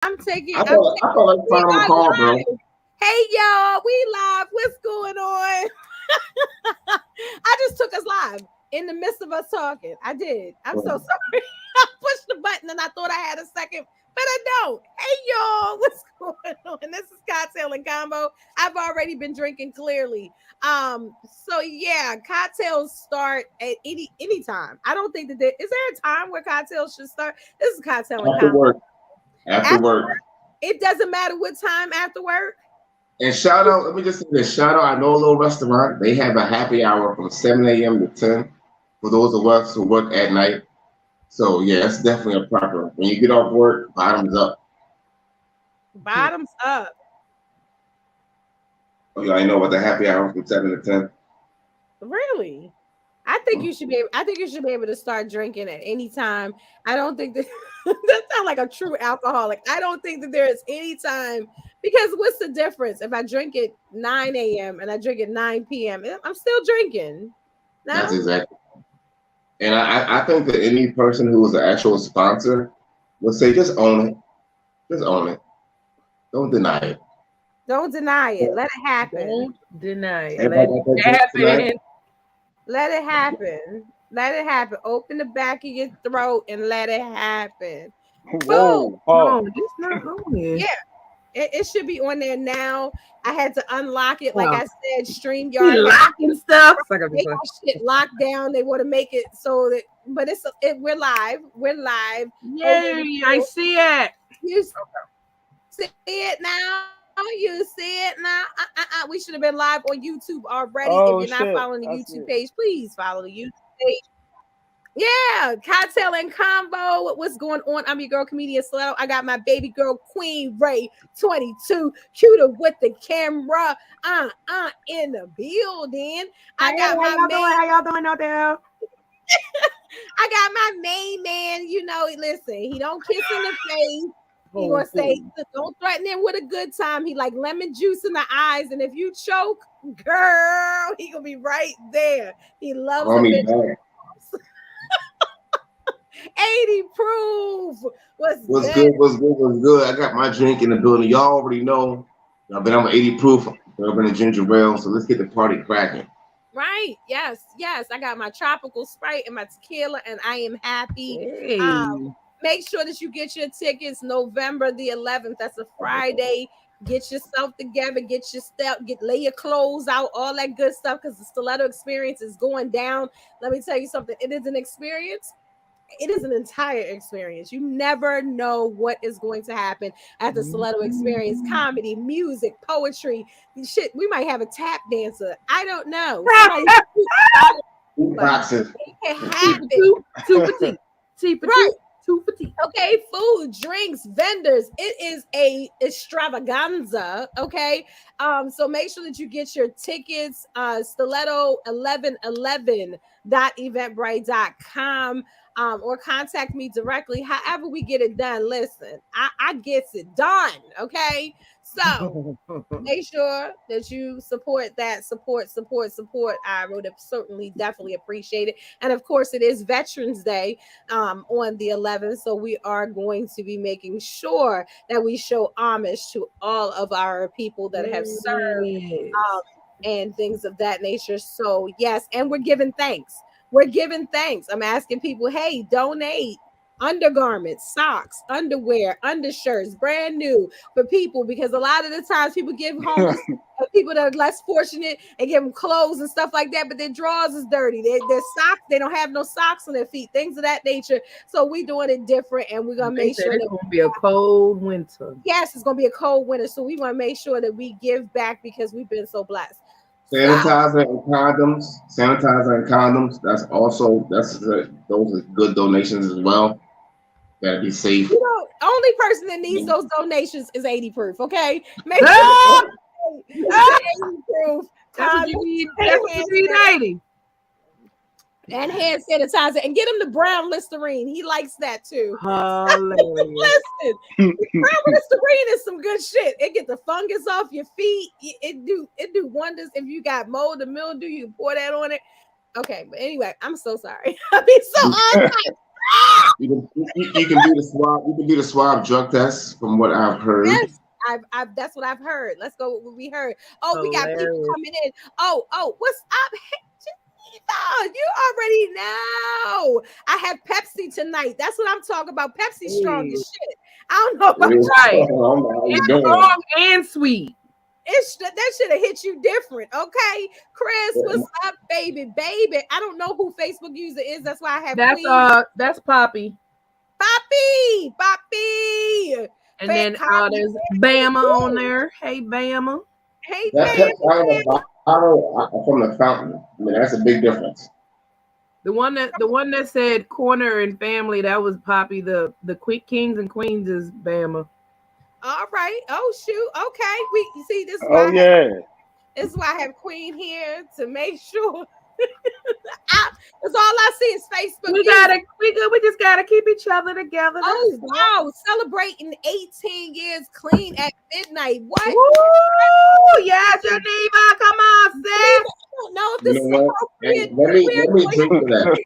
I'm taking. I felt like We final are call, bro. live. Hey y'all, we live. What's going on? I just took us live in the midst of us talking. I did. I'm so sorry. I pushed the button and I thought I had a second, but I don't. Hey y'all, what's going on? This is Cocktail and Combo. I've already been drinking clearly. So yeah, cocktails start at any time. I don't think that is there a time where cocktails should start. This is Cocktail and After Combo. work. After After work. work, it doesn't matter what time after work. And shout out, let me just say this. Shout out, I know a little restaurant. They have a happy hour from 7 a.m. to 10 for those of us who work at night. So yeah, it's definitely a preference. When you get off work, bottoms up. Bottoms up. Oh, y'all know what the happy hour from 7 to 10. Really? I think you should be able, I think you should be able to start drinking at any time. I don't think that that sounds like a true alcoholic. I don't think that there is any time because what's the difference if I drink at 9 a.m. and I drink at 9 p.m. I'm still drinking. That's No? exactly. And I think that any person who is an actual sponsor would say, just own it. Just own it. Don't deny it. Don't deny it. Let it happen. Don't deny it. Everybody Let got it that drink tonight? happen. Let it happen. Let it happen. Open the back of your throat and let it happen. Food. Whoa, No, oh, it's not on there. Yeah. It should be on there now. I had to unlock it. Like Wow. I said, He StreamYard. locking stuff. It's like They got shit locked down. They want to make it so that, but we're live. We're live. Yay, I see it. You see it now. You see it now. We should have been live on YouTube already. oh If you're not shit! following the I see YouTube it. page, please follow the YouTube page. Yeah, Cocktail and Combo. What's going on? I'm your girl, comedian Slow. I got my baby girl, Queen Ray, 22, cuter with the camera. In the building. I got my main. How y'all doing out there? I got my main man. You know, listen, he don't kiss in the face. He gonna say, don't threaten him with a good time. He like lemon juice in the eyes, and if you choke, girl, he gonna be right there. He loves a Homie, bitch. man. 80 proof. What's What's good? good? What's good? What's good? I got my drink in the building. Y'all already know. I've been on 80 proof. Bourbon and ginger ale. So let's get the party cracking. Right. Yes. Yes. I got my tropical Sprite and my tequila, and I am happy. Hey. Make sure that you get your tickets November the 11th. That's a Friday. Get yourself together. Get your stuff. Lay your clothes out. All that good stuff because the Stiletto experience is going down. Let me tell you something. It is an experience. It is an entire experience. You never know what is going to happen at the Stiletto experience. Comedy, music, poetry, shit. We might have a tap dancer. I don't know. Boxes. It can happen. Two for tea. Tea for Right. two for tea. Okay, food, drinks, vendors. It is a extravaganza. Okay. So make sure that you get your tickets, stiletto1111.eventbrite.com. Or contact me directly. However, we get it done. Listen, I gets it done. Okay. So make sure that you support that. Support. I would have certainly definitely appreciate it. And of course, it is Veterans Day on the 11th. So we are going to be making sure that we show homage to all of our people that have served and things of that nature. So yes, and we're giving thanks. We're giving thanks. I'm asking people, hey, donate undergarments, socks, underwear, undershirts, brand new for people because a lot of the times people give homeless people that are less fortunate and give them clothes and stuff like that, but their drawers is dirty. Their socks, they don't have no socks on their feet, things of that nature. So we doing it different, and we're gonna make sure it's gonna be a cold winter. Yes, it's gonna be a cold winter, so we want to make sure that we give back because we've been so blessed. Sanitizer and condoms. Sanitizer and condoms. Those are good donations as well. Gotta be safe. You know, only person that needs those donations is 80 proof. Okay, make sure 80 proof. That's what you need. That's what you need, 80. And hand sanitizer, and get him the brown Listerine. He likes that too. Hilarious. Listen, brown Listerine is some good shit. It get the fungus off your feet. It do wonders. If you got mold or mildew, you pour that on it. Okay, but anyway, I'm so sorry. I mean, so on. You can do the swab. You can do the swab drug test, from what I've heard. Yes, I've that's what I've heard. Let's go with what we heard. Oh, we got people Hilarious. coming in. Oh, what's up? Hey, Geneva, you already know. I had Pepsi tonight. That's what I'm talking about. Pepsi strong as Hey. shit. I don't know about Really? Right. I don't know how you It's doing. strong and sweet. that should have hit you different. Okay, Chris, what's up, baby? I don't know who Facebook user is. That's why I have That's Poppy. Poppy. And Fat then Poppy. there's Bama on there. Hey Bama. Hey, That baby. Pepsi out of the bottle from the fountain. I mean, that's a big difference. The one that said corner and family, that was Poppy. The quick kings and queens is Bama. All right. Oh shoot. Okay. You see this is Oh why yeah. this is why I have Queen here to make sure. That's all I see is Facebook. We just gotta keep each other together. Oh That's all. wow! Celebrating 18 years clean at midnight. What? Woo! Yeah, Geneva, come on, sis. I don't know if this You is know what? appropriate. Let me drink to that.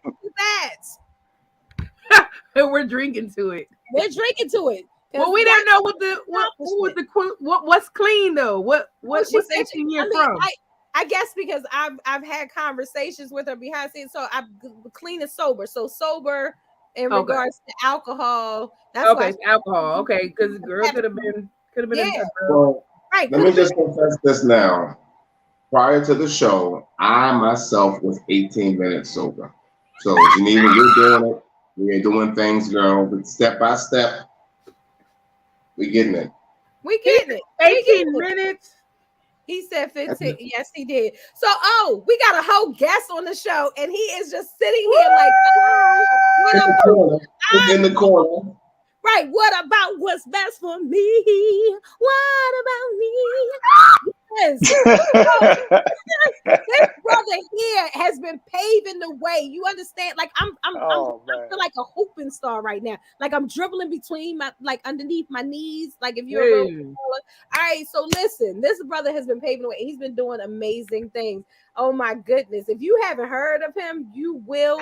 That And we're drinking to it. we're drinking to it. Well, we didn't know what's clean though. What's she said 18 years I mean, from? I guess because I've had conversations with her behind scenes, so I'm clean and sober. So sober in regards to alcohol. That's Okay, why it's alcohol. Okay, because girl could have been Yeah. in there, girl. Well, right. let me just confess this now. Prior to the show, I myself was 18 minutes sober. So Geneva, you're doing it. We're doing things, girl, but step by step. We're getting it. We getting it. 18 minutes. He said 15. Yes, he did. So, we got a whole guest on the show, and he is just sitting here like, In the corner. In the corner. right. What about what's best for me? What about me? Yes. This brother here has been paving the way. You understand? Like I feel like a hooping star right now. Like I'm dribbling between underneath my knees. Like if you're a real footballer. All right. So listen, this brother has been paving the way. He's been doing amazing things. Oh my goodness! If you haven't heard of him, you will.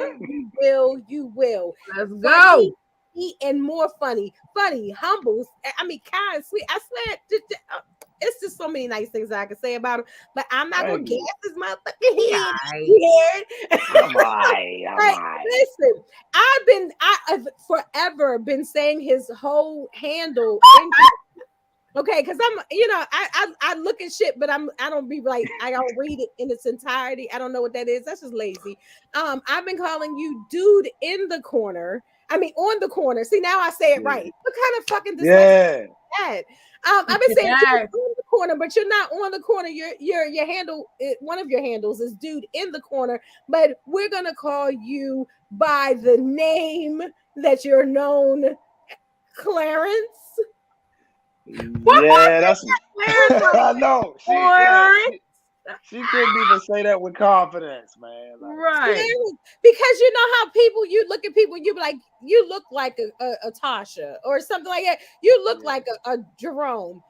Let's go. He and more funny, humble. I mean, kind, sweet. I swear, it's just so many nice things that I can say about him. But I'm not gonna gas his motherfucking head. Listen, I've forever been saying his whole handle. Okay, because I look at shit, but I don't be like I don't read it in its entirety. I don't know what that is. That's just lazy. I've been calling you dude in the corner. I mean on the corner. See, now I say it right. What kind of fucking dyslexia is that? I've been saying dude on the corner, but you're not on the corner. Your handle, one of your handles is dude in the corner, but we're gonna call you by the name that you're known, Clarence. Yeah, that's I know. She couldn't even say that with confidence, man. Like, Right. Because you know how you look at people, you be like, you look like a Tasha or something like that. You look like a Jerome.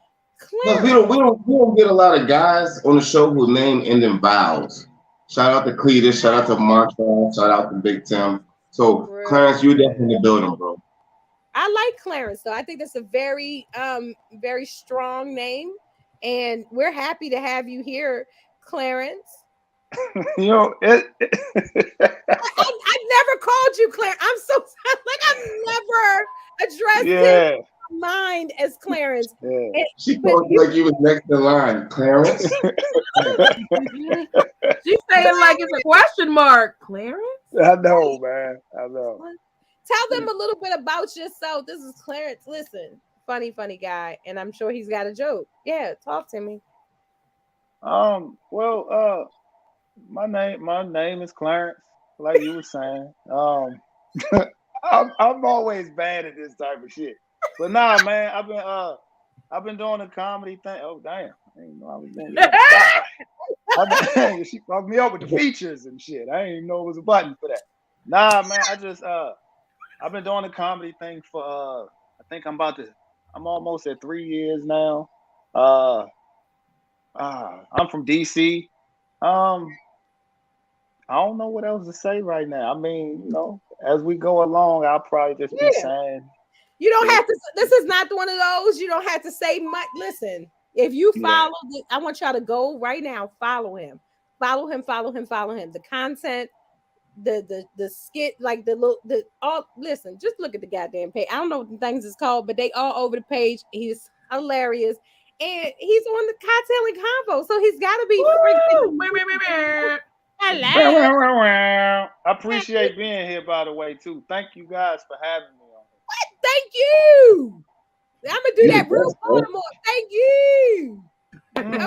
Look, we don't get a lot of guys on the show whose name end in vowels. Shout out to Cletus, shout out to Marshall, shout out to Big Tim. So Clarence, you definitely in the building, bro. I like Clarence though. I think that's a very very strong name, and we're happy to have you here, Clarence. You know, I never called you Clarence. I'm so like I've never addressed him in my mind as Clarence. Yeah. She called you like you was next in line, Clarence. She's saying like it's a question mark, Clarence. I know, man. I know. Tell them a little bit about yourself. This is Clarence. Listen, funny guy, and I'm sure he's got a joke. Yeah, talk to me. Well, my name is Clarence, like you were saying. I'm always bad at this type of shit. But nah, man, I've been doing a comedy thing. Oh damn, I didn't know I was doing that. She fucked me up with the features and shit. I didn't even know it was a button for that. Nah, man, I've been doing a comedy thing for I think I'm almost at 3 years now. I'm from DC. I don't know what else to say right now. I mean, as we go along, I'll probably just be saying. You don't have to. This is not one of those. You don't have to say much. Listen, if you follow, I want y'all to go right now. Follow him. Follow him. Follow him. Follow him. The content, the skit, like the all. Listen, just look at the goddamn page. I don't know what the things is called, but they all over the page. He's hilarious, and he's on the Kocktailz Konvo, so he's got to be freaking. Hello. I appreciate being here, by the way, too. Thank you guys for having me. Thank you. I'm gonna do that real more. Thank you. Okay.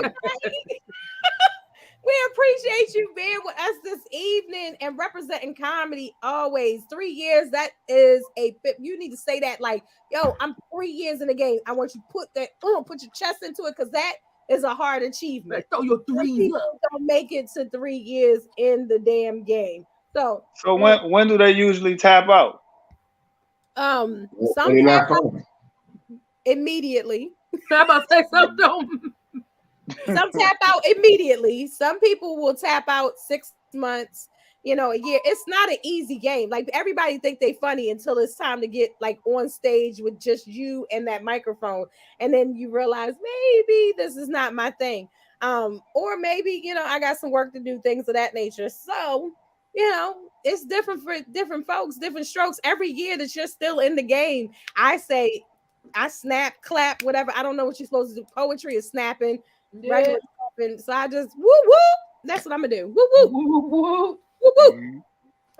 We appreciate you being with us this evening and representing comedy always. 3 years. That is you need to say that like, yo, I'm 3 years in the game. I want you to put your chest into it because that is a hard achievement. Throw your 3 years. People don't make it to 3 years in the damn game. So when do they usually tap out? Some tap out immediately. I'm about to say something. Some tap out immediately. Some people will tap out 6 months, a year. It's not an easy game. Like everybody think they funny until it's time to get like on stage with just you and that microphone, and then you realize maybe this is not my thing. Or maybe I got some work to do, things of that nature. So it's different for different folks, different strokes. Every year that you're still in the game, I say, I snap, clap, whatever. I don't know what you're supposed to do. Poetry is snapping, regular snapping. So I just woo woo. That's what I'm gonna do. Woo woo woo woo woo woo.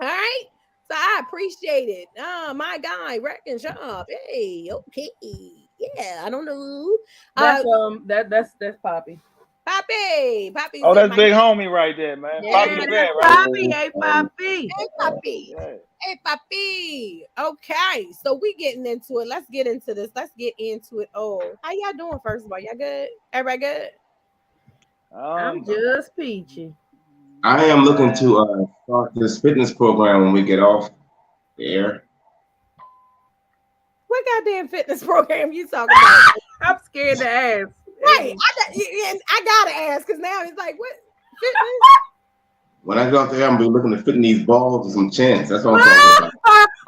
All right. So I appreciate it. Oh my guy, wrecking job. Hey, okay, yeah. I don't know. That's Poppy. Poppy. Oh, that's big homie right there, man. Yeah, Poppy the bad, right? Poppy, hey Poppy. Hey Poppy. Hey Poppy. Okay, so we getting into it. Let's get into this. Let's get into it. Oh, how y'all doing? First of all, y'all good? Everybody good? I'm just peachy. I am looking to start this fitness program when we get off the air. What goddamn fitness program you talking about? I'm scared to ask. Right, I gotta ask because now it's like, what fitness? When I get off there, I'm gonna be looking to fit in these balls with some chins. That's what I'm talking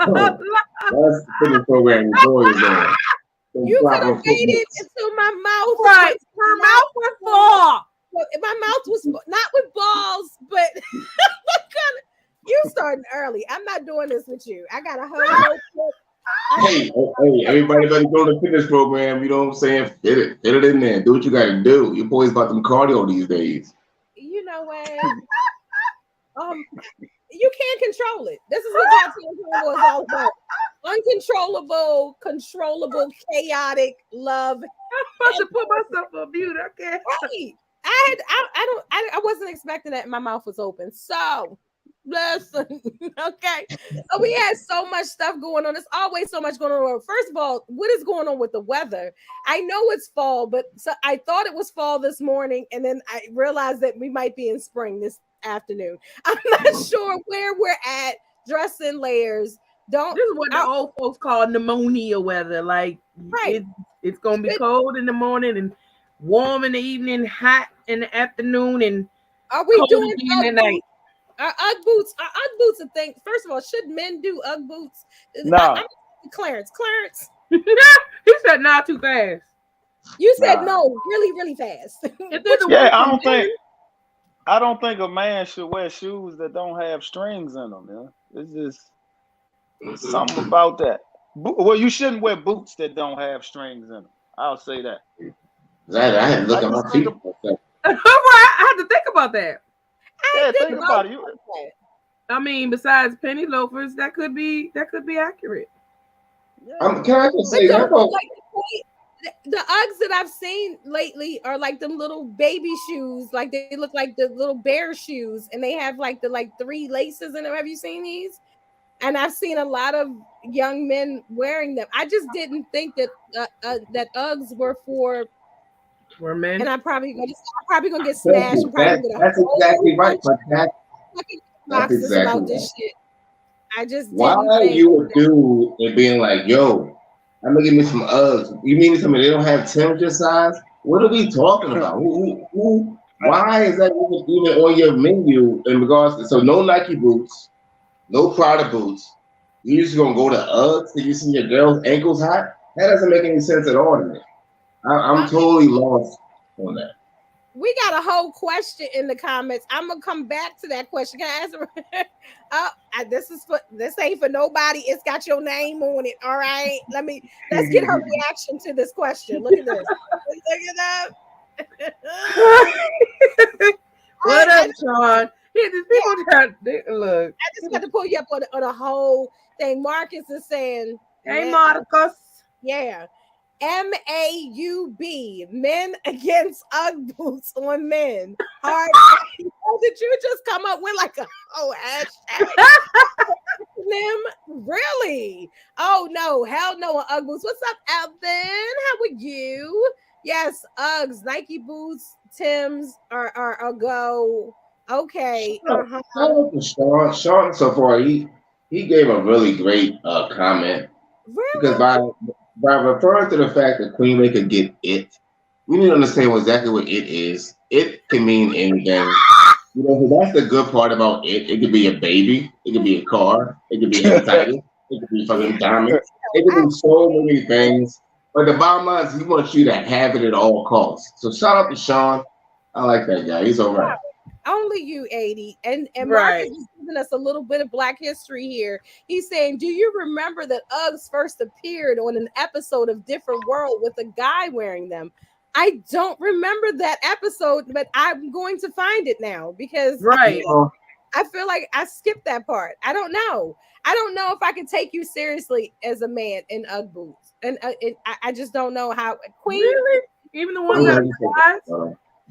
about. That's the fitness program the boy is on. You could have waited until my mouth. Right, her mouth was full. My mouth was not with balls, but you starting early. I'm not doing this with you. I got a whole. Hey, everybody better go to the fitness program. You know what I'm saying? Fit it in there. Do what you got to do. Your boys got them cardio these days. You know what? You can't control it. This is what Kocktailz Konvo is all about. Uncontrollable, controllable, chaotic love. I'm supposed to put myself on mute. Okay. Right. I wasn't expecting that. My mouth was open. So listen, okay. So we had so much stuff going on. There's always so much going on. First of all, what is going on with the weather? I know it's fall, but I thought it was fall this morning, and then I realized that we might be in spring this afternoon. I'm not sure where we're at. Dress in layers. This is what the old folks call pneumonia weather. Like, right. It's gonna be cold in the morning and warm in the evening, hot in the afternoon, and are we doing in the night? Are Ugg boots a thing? First of all, should men do Ugg boots? No. Clarence. He said not too fast. You said no, really, really fast. I don't think a man should wear shoes that don't have strings in them. Yeah? It's just something about that. Well, you shouldn't wear boots that don't have strings in them. I'll say that. I had to look at my feet. I had to think about that. Think about it. I mean, besides penny loafers, that could be accurate. Can I just say that? The Uggs that I've seen lately are like them little baby shoes, like they look like the little bear shoes, and they have like the 3 laces in them. Have you seen these? And I've seen a lot of young men wearing them. I just didn't think that that Uggs were for men. And I'm probably gonna get smashed. That's exactly right. But that's exactly about this shit. I just why you would do it being like, yo, I'm gonna give me some Uggs. You mean to tell me they don't have temperature size? What are we talking about? Why is that even on your menu in regards to, so no Nike boots, no Prada boots, You just gonna go to Uggs and you see your girl's ankles hot? That doesn't make any sense at all to me. I'm totally lost on that. We got a whole question in the comments. I'm gonna come back to that question. Can I answer? This ain't for nobody. It's got your name on it. All right. Let's get her reaction to this question. Look at this. Look at that. What up, Sean? These people trying to look. I just got to pull you up on a whole thing. Marcus is saying, "Hey, Marcus." Yeah. MAUB, men against Ugg boots on men. Hard. Did you just come up with like a whole hashtag? Really? Oh no, hell no on Ugg boots. What's up, Elvin? How are you? Yes, Uggs, Nike boots, Timbs are a go. Okay. Sean, so far he gave a really great comment. Really? Because by referring to the fact that Queen May could get it, we need to understand exactly what it is. It can mean anything. You know, that's the good part about it. It could be a baby. It could be a car. It could be a title. It could be fucking diamonds. It could be so many things. But the bottom line is he wants you to have it at all costs. So shout out to Sean. I like that guy. He's all right. Only you, 80. And right. Marcus is giving us a little bit of Black history here. He's saying, do you remember that Uggs first appeared on an episode of Different World with a guy wearing them? I don't remember that episode, but I'm going to find it now because right. I feel like I skipped that part. I don't know. I don't know if I can take you seriously as a man in Ugg boots. And I just don't know how. Queen? Really? Even the ones that are guys?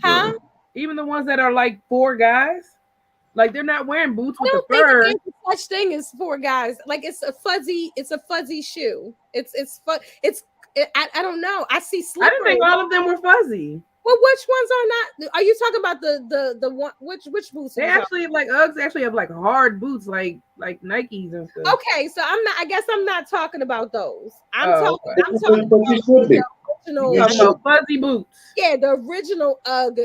Huh? Even the ones that are like 4 guys, like they're not wearing boots with the fur. I don't think there's such thing as 4 guys. Like it's a fuzzy shoe. I don't know. I see slippery. I didn't think all of them were fuzzy. Well, which ones are not? Are you talking about the one? Which boots? They actually like Uggs actually have like hard boots, like Nikes and stuff. Okay, so I guess I'm not talking about those. I'm talking about the original fuzzy boots. Yeah, the original Ugg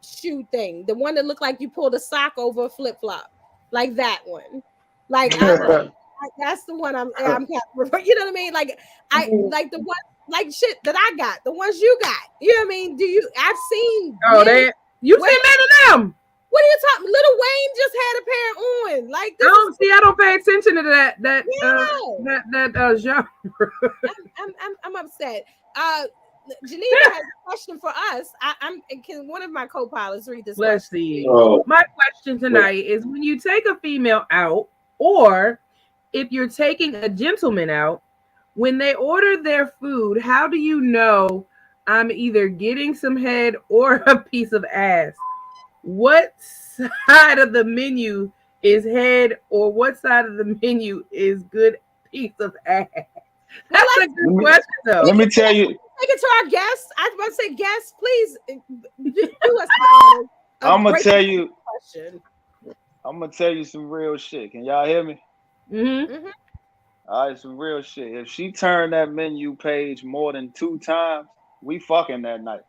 shoe thing, the one that looked like you pulled a sock over a flip flop, like that one. Like that's the one I'm kind of, you know what I mean? Like I like the one like shit that I got, the ones you got. You know what I mean? I've seen. Oh, you've seen men of them. What are you talking? Little Wayne just had a pair on. Like this I don't pay attention to that genre. I'm upset. Janita has a question for us. Can one of my co-pilots read this? Let's see. My question tonight is: when you take a female out, or if you're taking a gentleman out, when they order their food, how do you know I'm either getting some head or a piece of ass? What side of the menu is head, or what side of the menu is good piece of ass? That's a good question, though. Let me tell you. Take it to our guests. I was about to say, guests, please do us the honor. I'm gonna tell you. I'm gonna tell you some real shit. Can y'all hear me? Mm-hmm. All right, some real shit. If she turned that menu page more than 2 times, we fucking that night.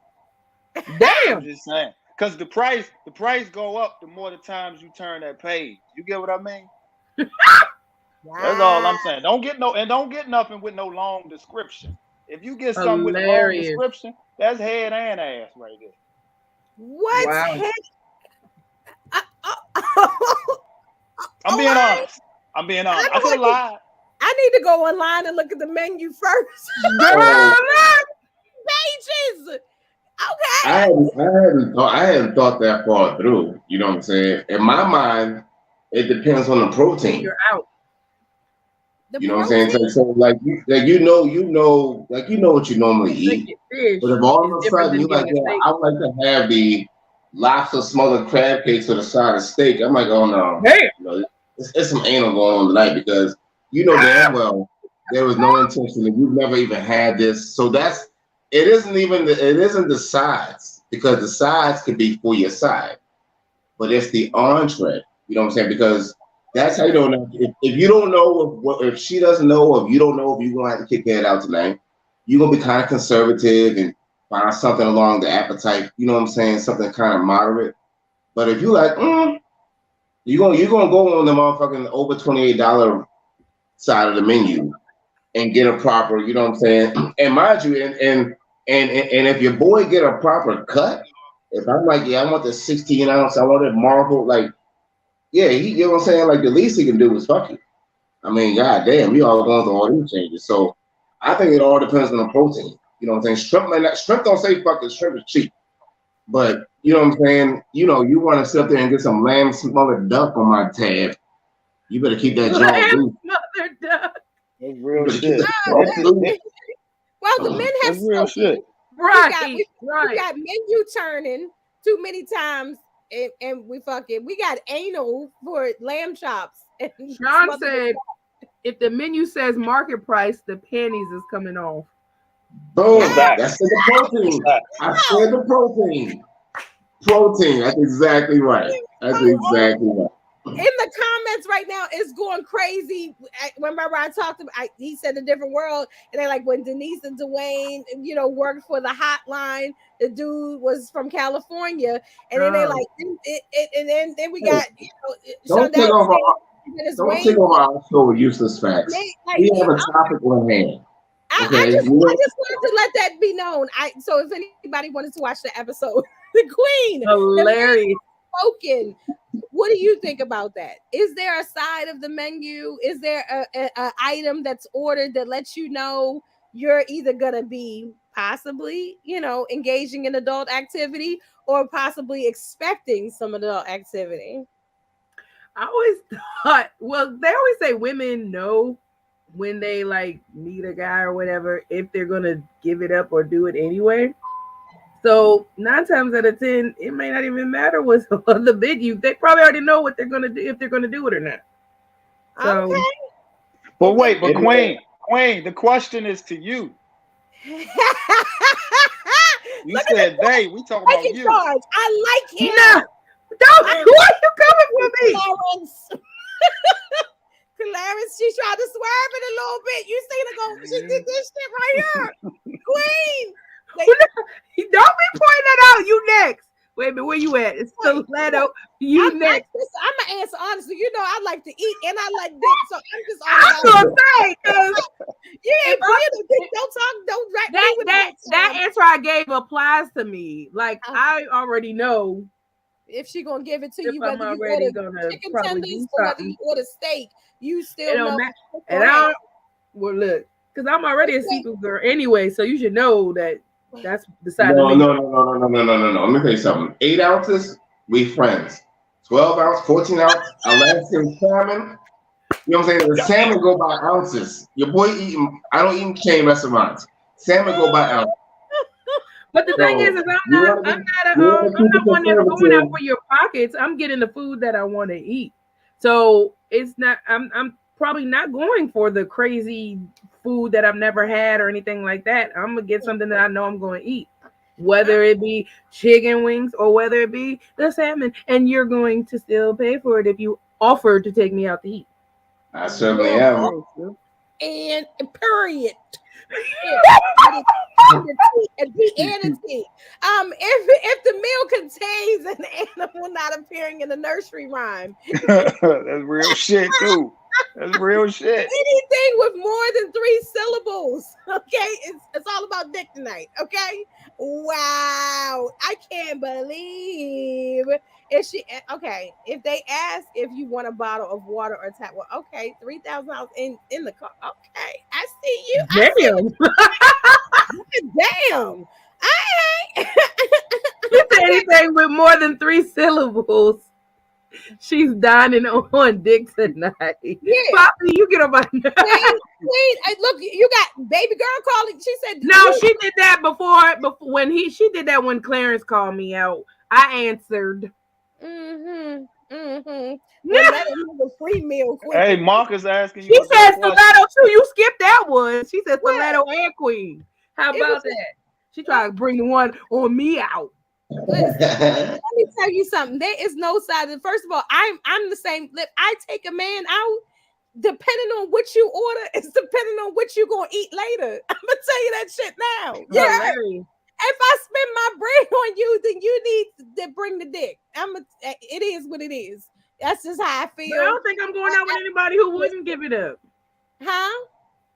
Damn. I'm just saying, because the price go up the more the times you turn that page. You get what I mean? Wow. That's all I'm saying. Don't get nothing with no long description. If you get something with a long description, that's head and ass right there. What? Wow. I'm being honest. I could have lied. I need to go online and look at the menu first. Pages. Okay. I hadn't thought that far through. You know what I'm saying? In my mind, it depends on the protein. You're out. You know what I'm saying? So like you know what you normally eat. But if all of a sudden you're like, yeah, I would like to have the lobster smothered crab cakes with a side of steak, I'm like, oh no. Damn. You know, it's some anal going on tonight because you know damn well there was no intention and you've never even had this. So it isn't the sides, because the sides could be for your side, but it's the entree. You know what I'm saying? Because that's how you don't know. If you don't know if she doesn't know, or if you don't know if you're gonna have to kick that out tonight, you're gonna be kind of conservative and find something along the appetite. You know what I'm saying? Something kind of moderate. But if you like, you're gonna go on the motherfucking over $28 side of the menu and get a proper, you know what I'm saying? And mind you, and if your boy get a proper cut, if I'm like, yeah, I want the 16 ounce, I want it marble, like, yeah, you know what I'm saying? Like the least he can do is fuck you. I mean, goddamn, we all going through all these changes. So I think it all depends on the protein. You know what I'm saying? Shrimp don't say fucking shrimp is cheap. But you know what I'm saying? You know, you want to sit up there and get some lamb smothered duck on my tab. You better keep that jaw loose. Smothered duck. That's real shit. Well, the men have That's real shit. Right, we got menu turning too many times, and we got anal for lamb chops. Sean said, if the menu says market price, the panties is coming off. Boom. That's the protein. I said the protein. Protein. That's exactly right. That's exactly right. In the comments right now, it's going crazy. Remember, I talked about, he said a different world, and they're like, when Denise and Dwayne, worked for the hotline, the dude was from California, and then they like, and then we got, don't take over our show with useless facts. We have a topic on hand. I just wanted to let that be known. So if anybody wanted to watch the episode, the Queen, hilarious. Spoken. What do you think about that? Is there a side of the menu? Is there a item that's ordered that lets you know you're either gonna be possibly, engaging in adult activity or possibly expecting some adult activity? I always thought, well, they always say women know when they like meet a guy or whatever if they're gonna give it up or do it anyway. So 9 times out of 10, it may not even matter what's on the menu. They probably already know what they're gonna do, if they're gonna do it or not. So, okay. But wait, Queen, the question is to you. You said they. We talking about you. Charge. I like him. No, don't. Why are you coming for me? Clarence. Clarence, she tried to swerve it a little bit. You seen her go? She did this shit right here. Queen. Don't be pointing that out. You next. Wait a minute, where you at? It's Stiletto. You next. I'm gonna answer honestly. I like to eat and I like dick, so I'm gonna say because you ain't playing dick. Don't talk. Don't drag that answer I gave applies to me. Like I already know if she gonna give it to you, whether you order chicken tenders or whether you order steak, you still know. And well, look, because I'm already a seafood girl anyway, so you should know that. That's the side of me. No. Let me tell you something. 8 ounces, we friends. 12 ounce, 14 ounce, Alaskan salmon. You know what I'm saying? The salmon go by ounces. Your boy eating, I don't eat chain restaurants. Salmon go by ounces. But the thing is I'm not one that's going out for your pockets. I'm getting the food that I want to eat. So it's not, I'm probably not going for the crazy food that I've never had or anything like that. I'm gonna get something that I know I'm going to eat, whether it be chicken wings or whether it be the salmon, and you're going to still pay for it if you offer to take me out to eat. I certainly am. And period. If the meal contains an animal not appearing in the nursery rhyme, that's real shit too. That's real shit. Anything with more than 3 syllables, okay? It's all about dick tonight, okay? Wow, I can't believe if they ask if you want a bottle of water or tap water, okay, $3,000 in the car, okay, I see you. Damn. You say anything with more than 3 syllables, she's dining on dick tonight. Yeah. Poppy, you get on my nerves. Wait, look, you got baby girl calling. She said no. She did that before when she did that when Clarence called me out. I answered. Let him have a free meal quick. Hey, Marcus asking you. She said Stiletto too. You skipped that one. She said Stiletto and Queen. How about that? She tried to bring the one on me out. Listen, let me tell you something. There is no side. First of all, I'm the same. I take a man out depending on what you order. It's depending on what you're gonna eat later. I'm gonna tell you that shit now. Yeah. If I spend my bread on you, then you need to bring the dick. It is what it is. That's just how I feel. But I don't think I'm going out with anybody who wouldn't give it up. Huh?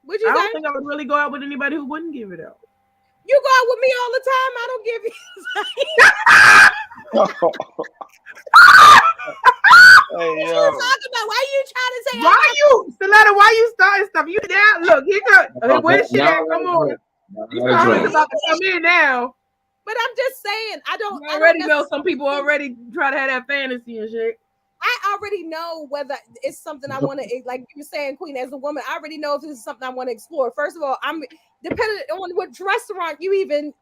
What'd you I say? don't think I would really go out with anybody who wouldn't give it out. You go out with me all the time. I don't give you. Hey, What you yo. talking about? Why you trying to say? Why you, Stiletta? Why you starting stuff? You down? Look, he got. Okay, where's shit at? Come on. These comments about to come in now. But I'm just saying, I don't. You already know some people already try to have that fantasy and shit. I already know whether it's something I want to, like you were saying, Queen, as a woman, I already know if this is something I want to explore. First of all, I'm dependent on which restaurant you even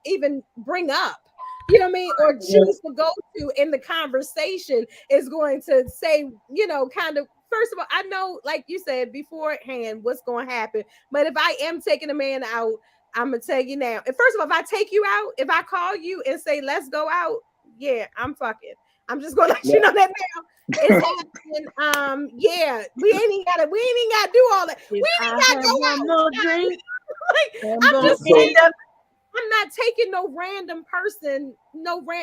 bring up. You know what I mean? Or choose to go to in the conversation is going to say, you know, kind of, first of all, I know, like you said beforehand, what's going to happen. But if I am taking a man out, I'm going to tell you now. And first of all, if I take you out, if I call you and say, let's go out, yeah, I'm fucking. I'm just going to let you know that now. It's happening. Yeah, we ain't even gotta do all that. We ain't gotta go out. No drink. Like, I'm just saying, I'm not taking no random person,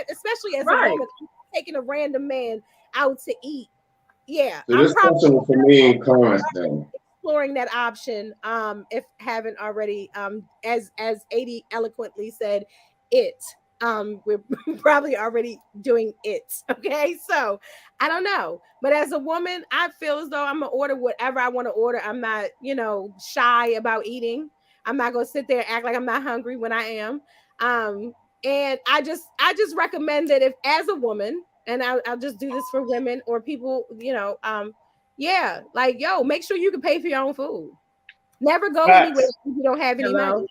especially as a woman, I'm taking a random man out to eat. Yeah. So this question was for me and Clarence then. Exploring that option, if haven't already, as Adi eloquently said, we're probably already doing it. Okay, so I don't know, but as a woman, I feel as though I'm gonna order whatever I want to order. I'm not, shy about eating. I'm not gonna sit there and act like I'm not hungry when I am. And I just recommend that if, as a woman, and I'll just do this for women or people, make sure you can pay for your own food. Never go anywhere if you don't have any money.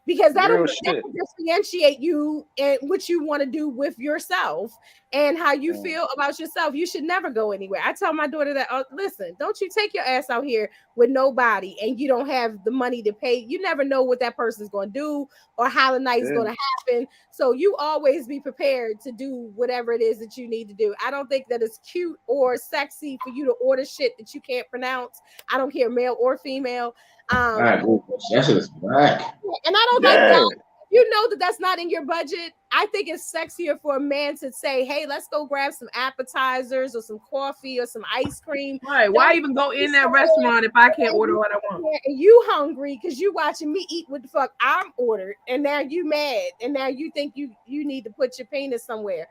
Because that'll differentiate you and what you want to do with yourself and how you feel about yourself. You should never go anywhere. I tell my daughter that, listen, don't you take your ass out here with nobody and you don't have the money to pay. You never know what that person's going to do or how the night's going to happen. So you always be prepared to do whatever it is that you need to do. I don't think that it's cute or sexy for you to order shit that you can't pronounce. I don't care, male or female. That shit is black. And I don't like that. You know that's not in your budget. I think it's sexier for a man to say, hey, let's go grab some appetizers or some coffee or some ice cream. Right. Why even go in that restaurant if I can't order what I want? And you hungry because you watching me eat what the fuck I'm ordered, and now you mad, and now you think you need to put your penis somewhere.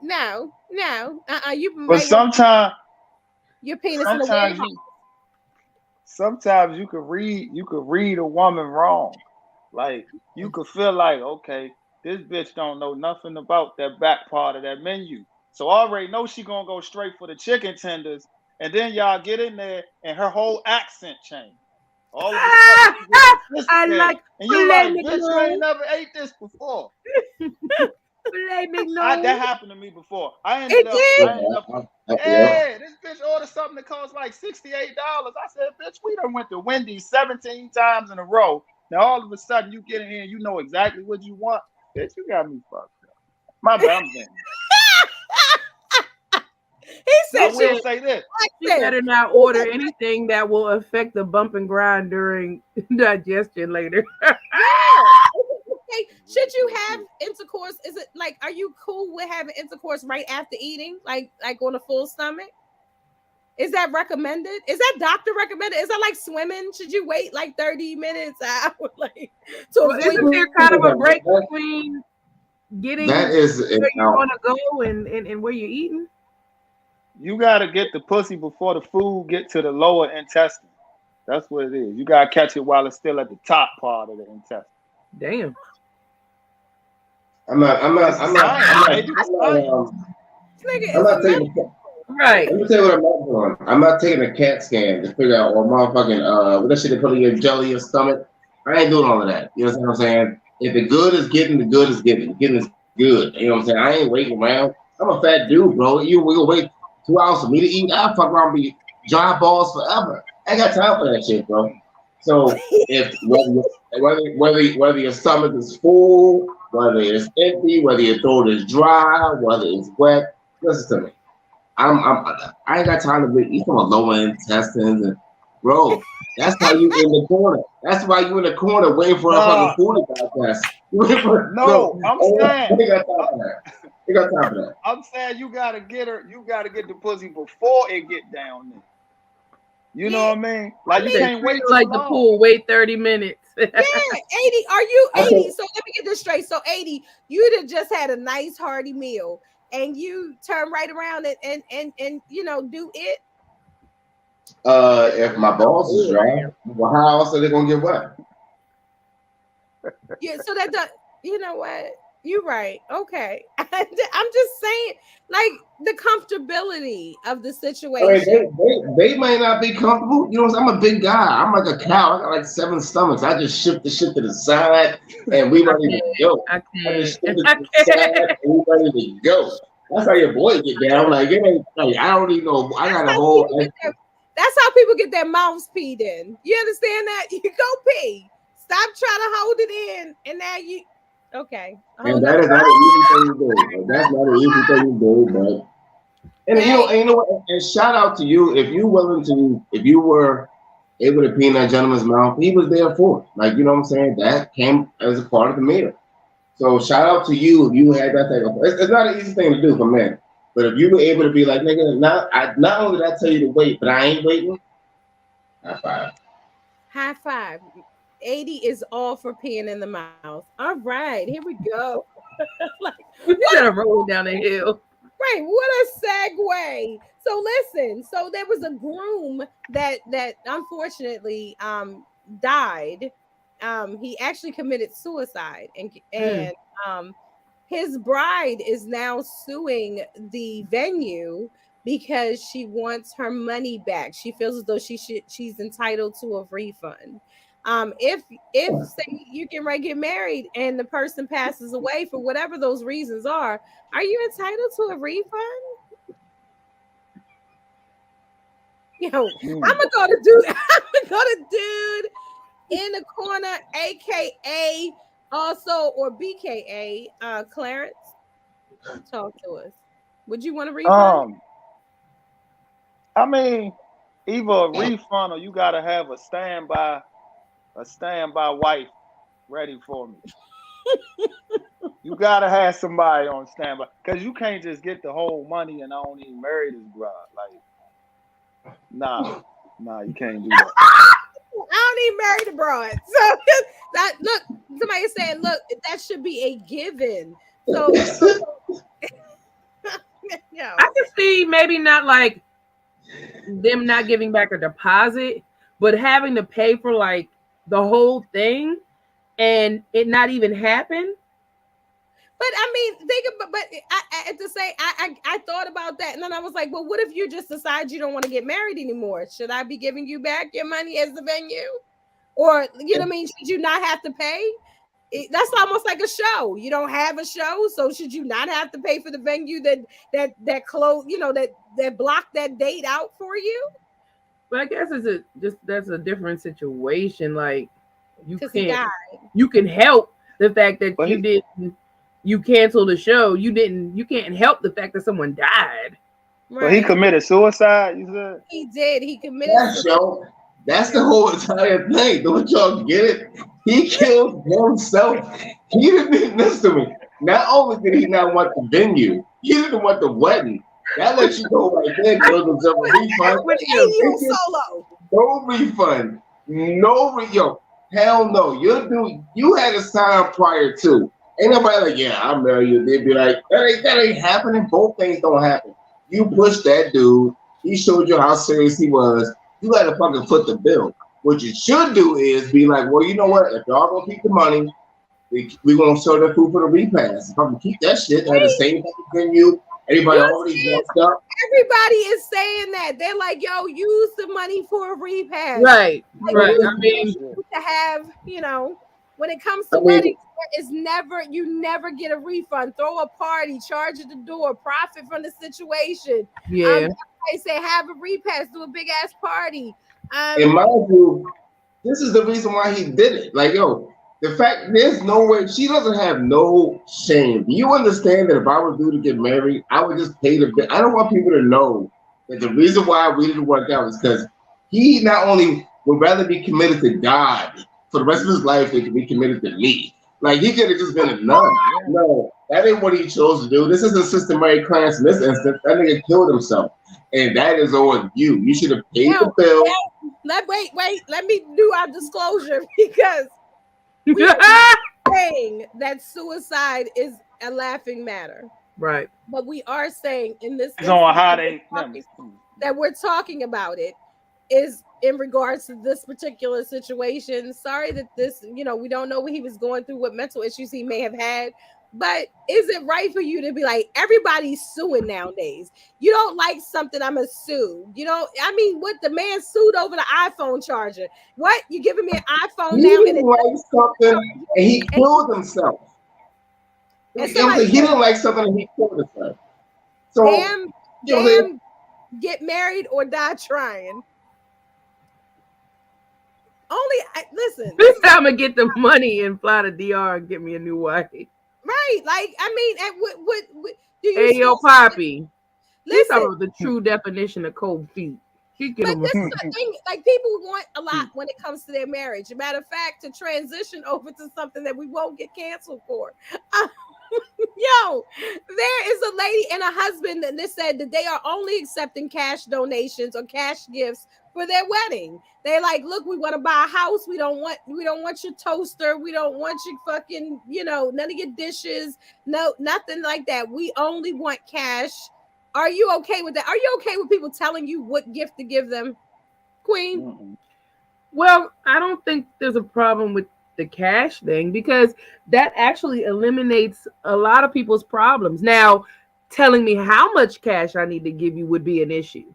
No. But sometimes your penis in the way. Sometimes you could read a woman wrong. Like you could feel like, okay, this bitch don't know nothing about that back part of that menu. So I already know she gonna go straight for the chicken tenders, and then y'all get in there and her whole accent change. All of a sudden, I like, and you're like, bitch, you ain't never ate this before. That happened to me before. I ended up, hey, this bitch ordered something that cost like $68. I said, bitch, we done went to Wendy's 17 times in a row. Now all of a sudden you get in here and you know exactly what you want. Bitch, you got me fucked up. My bad, I'm saying. He said, I will say this. You better not order anything that will affect the bump and grind during digestion later. Should you have intercourse? Is it like, are you cool with having intercourse right after eating, like on a full stomach? Is that recommended? Is that doctor recommended? Is that like swimming? Should you wait like 30 minutes, an hour? Isn't there kind of a break between getting where you want to go and where you're eating? You got to get the pussy before the food get to the lower intestine. That's what it is. You got to catch it while it's still at the top part of the intestine. Damn. I'm not taking. Right. Let me tell you what I'm not doing. I'm not taking a CAT scan to figure out or motherfucking what that shit they put in your jelly, your stomach. I ain't doing all of that. You know what I'm saying? If the good is getting, the good is getting. Getting is good. You know what I'm saying? I ain't waiting around. I'm a fat dude, bro. We gonna wait 2 hours for me to eat. I'll fuck around and be dry balls forever. I ain't got time for that shit, bro. So if whether your stomach is full, whether it's empty, whether your throat is dry, whether it's wet, listen to me. I ain't got time to be eating on lower intestines, and bro, that's how you in the corner. That's why you in the corner waiting for a fucking food podcast. I'm saying you got time for that. I'm saying you gotta get the pussy before it get down there. You know what I mean? Like, you They can't treat wait it too like the long. pool. Wait 30 minutes. Yeah, 80. Are you 80? So let me get this straight. So 80, you'd have just had a nice hearty meal and you turn right around and you know, do it. If my balls is dry, well, how else are they gonna get wet? Yeah, so that does, you know what? You're right. Okay. I'm just saying, like, the comfortability of the I mean, situation. they might not be comfortable. You know, I'm a big guy. I'm like a cow. I got like 7 stomachs. I just shift the shit to the side, and we ready to go. I I just can't. shift it to the side, and we ready to go. That's how your boy get down. Like, it ain't. Like, I don't even know. I got a whole. That's how people get their mouths peed in. You understand that? You go pee. Stop trying to hold it in, and now you. Okay. And that is not an easy thing to do. That's not an easy thing to do, but. And you know what? And shout out to you if you were able to pee in that gentleman's mouth. He was there for it. Like, you know what I'm saying? That came as a part of the meal. So shout out to you if you had that thing. It's not an easy thing to do for men. But if you were able to be like, nigga, not only did I tell you to wait, but I ain't waiting. High five. High five. 80 is all for peeing in the mouth. All right, here we go. Like, you gotta roll down the hill. Right, what a segue. So listen, so there was a groom that unfortunately died. He actually committed suicide, and his bride is now suing the venue because she wants her money back. She feels as though she's entitled to a refund. If say you get ready to get married and the person passes away for whatever those reasons are you entitled to a refund? Yo, I'm gonna go to dude in the corner, aka also or BKA Clarence. Talk to us. Would you want a refund? I mean, either a refund or you gotta have a standby wife ready for me. You gotta have somebody on standby because you can't just get the whole money and I don't even marry this bride. Like, nah, you can't do that. I don't even marry the broad. So that look, somebody is saying, look, that should be a given. So I can see maybe not like them not giving back a deposit, but having to pay for like the whole thing and it not even happen. But I mean, I thought about that, and then I was like, well, what if you just decide you don't want to get married anymore? Should I be giving you back your money as the venue, or you know what I mean? Should you not have to pay? That's almost like a show. You don't have a show, so should you not have to pay for the venue that close, you know, that blocked that date out for you? But I guess that's a different situation. Like you can help the fact that you canceled the show. You can't help the fact that someone died. Right. But he committed suicide, you said? He did. He committed suicide. That's the whole entire thing. Don't y'all get it? He killed himself. He didn't even listen to me. Not only did he not want the venue, he didn't want the wedding. That lets you know right there, killed himself. No refund. Yo, hell no. You had a sign prior to. Ain't nobody like, yeah, I'll marry you. They'd be like, that ain't happening. Both things don't happen. You pushed that dude. He showed you how serious he was. You got to fucking foot the bill. What you should do is be like, well, you know what? If y'all gonna keep the money, we're gonna serve the food for the repast. If I can keep that shit, have the same venue. Everybody already dressed up. Everybody is saying that. They're like, yo, use the money for a repast. Right. Like, right. I mean, to have, you know, when it comes to weddings, you never get a refund. Throw a party, charge at the door, profit from the situation. Yeah. They say have a repast, do a big ass party. In my view, this is the reason why he did it. Like, yo, the fact there's no way she doesn't have no shame. Do you understand that if I were due to get married, I would just pay the bill? I don't want people to know that the reason why we didn't work out is because he not only would rather be committed to God for the rest of his life than to be committed to me. Like, he could have just been a nun. No, that ain't what he chose to do. This isn't Sister Mary Clarence in this instance. That nigga killed himself. and that is on you. You should have paid the Now, bill. wait. Let me do our disclosure because we are not saying that suicide is a laughing matter. Right. But we are saying in this It's on how instance they. that we're talking about it is in regards to this particular situation. Sorry that this, we don't know what he was going through, what mental issues he may have had. But is it right for you to be like, everybody's suing nowadays? You don't like something, I'm a sue. I mean, what, the man sued over the iPhone charger? What, you giving me an iPhone He now didn't like something, and he killed himself. and He somebody didn't like something, and he killed himself. So, damn, get married or die trying. Listen. This time I'm gonna get the money and fly to DR and get me a new wife. Right, like, I mean, what do you? Hey, yo, Poppy. This Listen, is the true definition of cold feet. but this is the thing. Like, people want a lot when it comes to their marriage. As a matter of fact, to transition over to something that we won't get canceled for. Yo, there is a lady and a husband that said that they are only accepting cash donations or cash gifts for their wedding. They're like, look, we want to buy a house. We don't want your toaster. We don't want your fucking, none of your dishes. No, nothing like that. We only want cash. Are you okay with that? Are you okay with people telling you what gift to give them, Queen? Well, I don't think there's a problem with the cash thing because that actually eliminates a lot of people's problems. Now, telling me how much cash I need to give you would be an issue.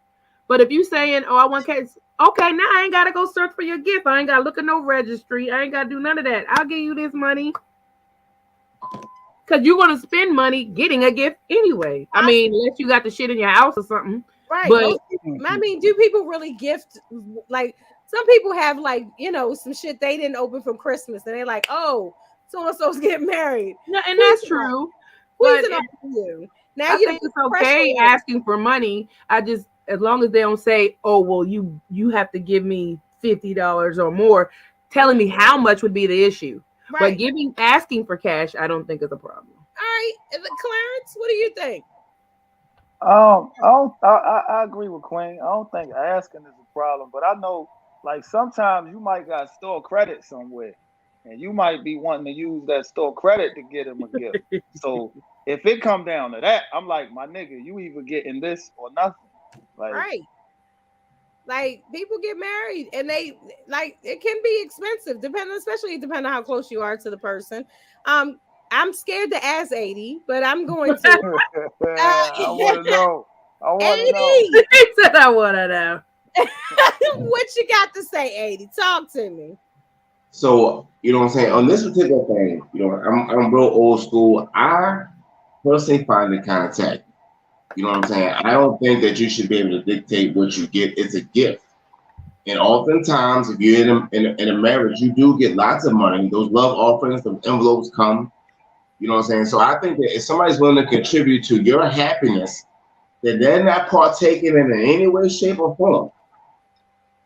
But if you're saying, oh, I want cash, okay, now I ain't got to go search for your gift. I ain't got to look at no registry. I ain't got to do none of that. I'll give you this money. Because you're going to spend money getting a gift anyway. I mean, unless you got the shit in your house or something. Right. But I mean, do people really gift? Like, some people have, like, some shit they didn't open from Christmas. And they're like, oh, so-and-so's getting married. No, and that's true. But you. Now I think it's okay asking for money. As long as they don't say, oh, well, you have to give me $50 or more, telling me how much would be the issue. Right. But asking for cash, I don't think is a problem. All right, Clarence, what do you think? I agree with Queen. I don't think asking is a problem, but I know, like, sometimes you might got store credit somewhere, and you might be wanting to use that store credit to get him a gift. So if it come down to that, I'm like, my nigga, you either getting this or nothing. Like, right. Like, people get married and they, like, it can be expensive, especially depending on how close you are to the person. I'm scared to ask 80, but I'm going to. I want to know. I want to know. He said, I want to know. What you got to say, 80? Talk to me. So, you know what I'm saying? On this particular thing, I'm real old school. I personally find it kind of tacky. You know what I'm saying? I don't think that you should be able to dictate what you get. It's a gift. And oftentimes, if you're in a marriage, you do get lots of money. Those love offerings, the envelopes come. You know what I'm saying? So I think that if somebody's willing to contribute to your happiness, that they're not partaking in any way, shape, or form,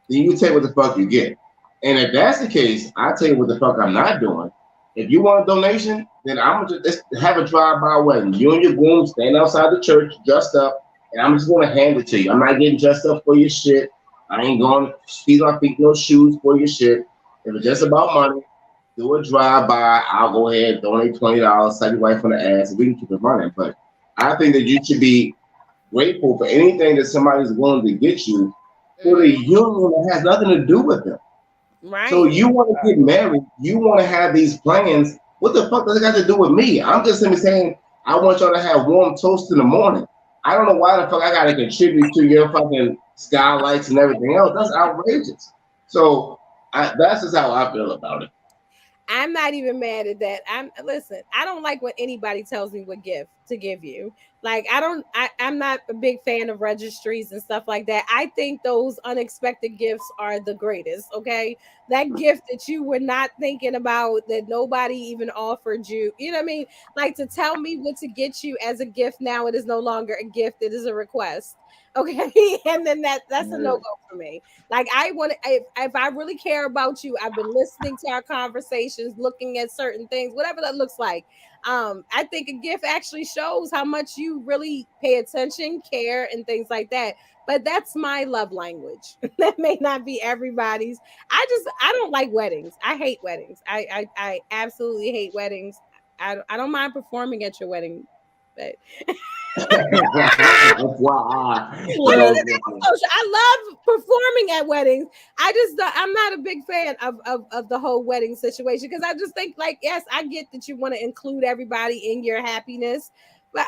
then you take what the fuck you get. And if that's the case, I tell you what the fuck I'm not doing. If you want a donation, then I'm gonna just have a drive-by wedding. You and your groom stand outside the church, dressed up, and I'm just gonna hand it to you. I'm not getting dressed up for your shit. I ain't going feet on feet, no shoes for your shit. If it's just about money, do a drive-by. I'll go ahead, donate $20, slap your wife on the ass, and we can keep it running. But I think that you should be grateful for anything that somebody's willing to get you for the union that has nothing to do with them. Right. So you want to get married, you want to have these plans. What the fuck does it got to do with me? I'm just simply saying I want y'all to have warm toast in the morning. I don't know why the fuck I got to contribute to your fucking skylights and everything else. That's outrageous. So that's just how I feel about it. I'm not even mad at that. Listen, I don't like when anybody tells me what gift to give you. Like, I'm not a big fan of registries and stuff like that. I think those unexpected gifts are the greatest. Okay. That gift that you were not thinking about, that nobody even offered you, you know what I mean? Like, to tell me what to get you as a gift now, it is no longer a gift. It is a request. Okay. And then that's a no-go for me. Like, if I really care about you, I've been listening to our conversations, looking at certain things, whatever that looks like. I think a gift actually shows how much you really pay attention, care, and things like that. But that's my love language. That may not be everybody's. I don't like weddings. I hate weddings. I absolutely hate weddings. I don't mind performing at your wedding, but FYI. I love performing at weddings. I'm not a big fan of the whole wedding situation because I just think like, yes, I get that you want to include everybody in your happiness, but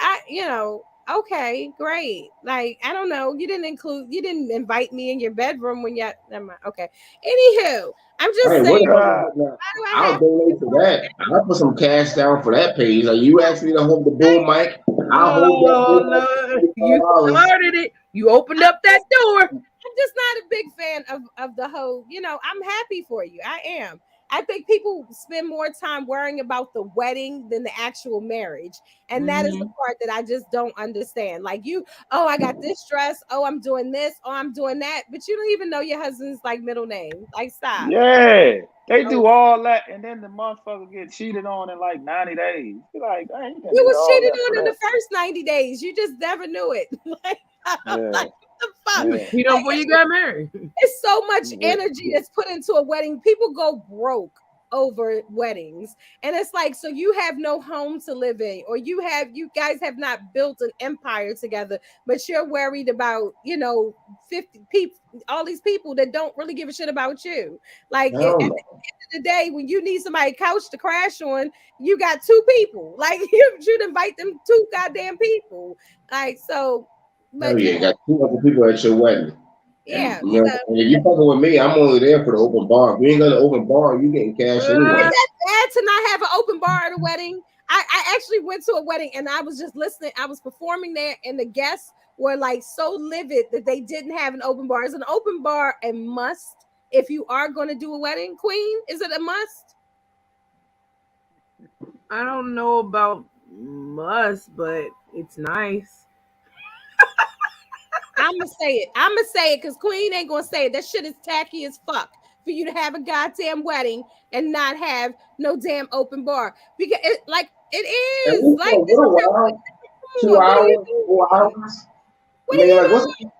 okay, great. Like, I don't know, you didn't invite me in your bedroom when you never mind. Okay. Anywho, I'm just Hey, saying, whatever. why do I I'll have donate to that. I'll put some cash down for that page. Like you asked me to hold the boom mic, I'll hold that Oh, boom mic Lord. for You $25. started it. You opened up that door. I'm just not a big fan of the whole, I'm happy for you. I am. I think people spend more time worrying about the wedding than the actual marriage. And that is the part that I just don't understand. Like oh, I got this dress. Oh, I'm doing this. Oh, I'm doing that. But you don't even know your husband's like middle name. Like, stop. Yeah, they Oh, do all that, and then the motherfucker get cheated on in like 90 days. You're like, I ain't gonna you do was all cheated that on for in the that. first 90 days. You just never knew it. Like, Yeah, what the fuck? You yeah, cheat on before you got married. It's so much yeah. energy that's put into a wedding. People go broke over weddings. And it's like, so you have no home to live in, or you guys have not built an empire together, but you're worried about, 50 people, all these people that don't really give a shit about you. Like, at Hell the end no. of the day, when you need somebody couch to crash on, you got two people. Like, you should invite them two goddamn people. Like, so, Hell but yeah, you got two other people at your wedding. And yeah. and if you fucking with me, I'm only there for the open bar. If you ain't got an open bar, you getting cash Is anyway. that bad to not have an open bar at a wedding? I actually went to a wedding and I was just listening. I was performing there, and the guests were like so livid that they didn't have an open bar. Is an open bar a must if you are going to do a wedding, Queen? Is it a must? I don't know about must, but it's nice. I'm gonna say it. I'm gonna say it because Queen ain't gonna say it. That shit is tacky as fuck for you to have a goddamn wedding and not have no damn open bar because it And is we like for a this is little while, come 2 on. What are you hours, doing? 4 hours. I What are mean, you like, what's doing?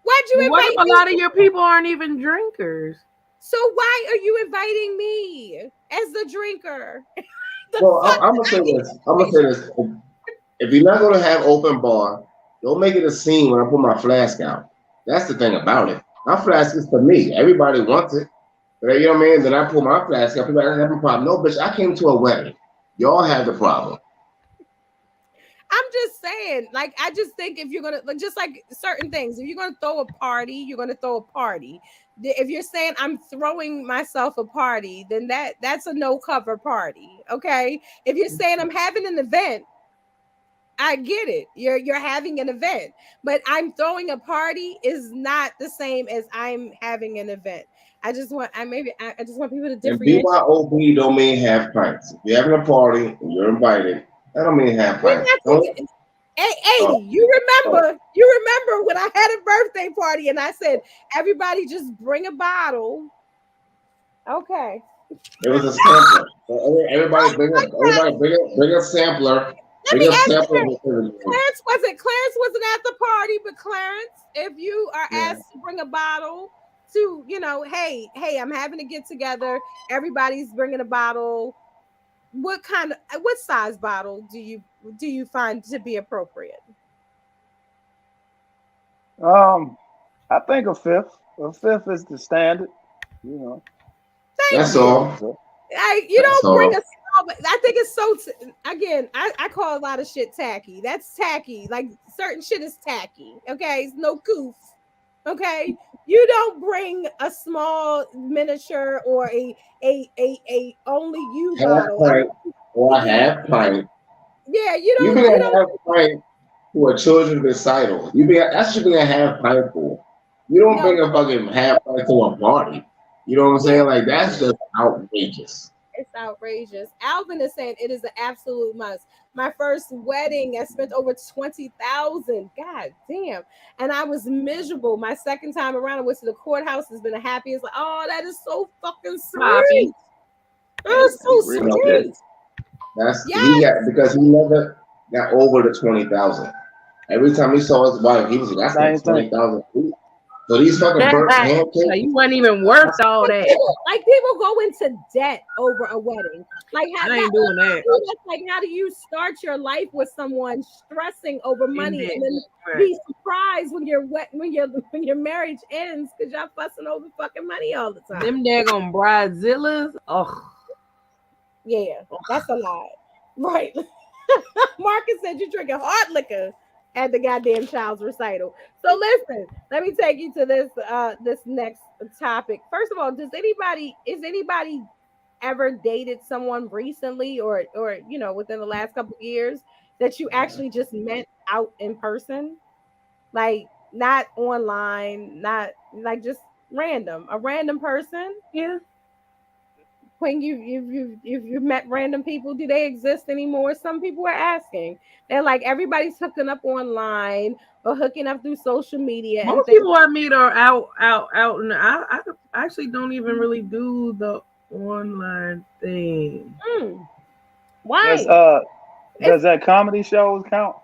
Why'd you What if invite a me? lot of your people aren't even drinkers? So why are you inviting me as the drinker? The well? fuck I'm gonna say this. I'm gonna say this. If you're not gonna have open bar, don't make it a scene when I put my flask out. That's the thing about it. My flask is for me. Everybody wants it. But you know what I mean? Then I pull my flask out. People don't have a problem. No, bitch, I came to a wedding. Y'all have the problem. I'm just saying, like, I just think if you're gonna like, just like certain things, if you're gonna throw a party, you're gonna throw a party. If you're saying I'm throwing myself a party, then that's a no cover party. Okay. If you're saying I'm having an event, I get it. You're having an event, but I'm throwing a party is not the same as I'm having an event. I just want people to And differentiate. BYOB don't mean half pints. If you're having a party and you're invited, that don't mean half We're pints. not Don't. taking. Hey, Oh, 80, oh. you remember when I had a birthday party and I said, everybody just bring a bottle. Okay. It was a sampler. So everybody Oh my God. bring a sampler. Let Bring me a ask sampler. Clarence. Clarence wasn't at the party, but Clarence, if you are Yeah. asked to bring a bottle to, hey, I'm having a get together, everybody's bringing a bottle. What size bottle do you find to be appropriate? I think a fifth. A fifth is the standard. You know, Thank That's you. all. You That's don't bring a all. small, but I think it's so. Again, I call a lot of shit tacky. That's tacky. Like certain shit is tacky. Okay, it's no goof. Okay, you don't bring a small miniature or a only you Half bottle. pint or a Yeah, half pint. yeah. You bring a half pint to a children's recital. That's what you bring a half pint for. You don't No, bring a fucking half pint to a party. You know what I'm yeah. saying? Like that's just outrageous. It's outrageous. Alvin is saying it is an absolute must. My first wedding, I spent over 20,000. God damn. And I was miserable. My second time around, I went to the courthouse. Has been the happiest. Like, oh, that is so fucking Poppy. sweet. Oh, you so really No, did. sweet. He got because he never got over the 20,000. Every time he saw his wife, he was like, "That's like 20,000." So these fucking burnt pancakes. You wasn't even worth all that. Like people go into debt over a wedding. Like I ain't doing that. Like how do you start your life with someone stressing over money and then be surprised when your marriage ends because y'all fussing over fucking money all the time? Them daggone bridezillas. Oh, yeah, that's a lot, right? Marcus said you're drinking hard liquor at the goddamn child's recital. So listen, let me take you to this next topic. First of all, is anybody ever dated someone recently or within the last couple of years that you actually just met out in person? Like not online, not like just a random person? Yeah. When you've met random people, do they exist anymore? Some people are asking. They're like, everybody's hooking up online or hooking up through social media. Most people I meet are out, and I actually don't even really do the online thing. Why? Does that comedy shows count?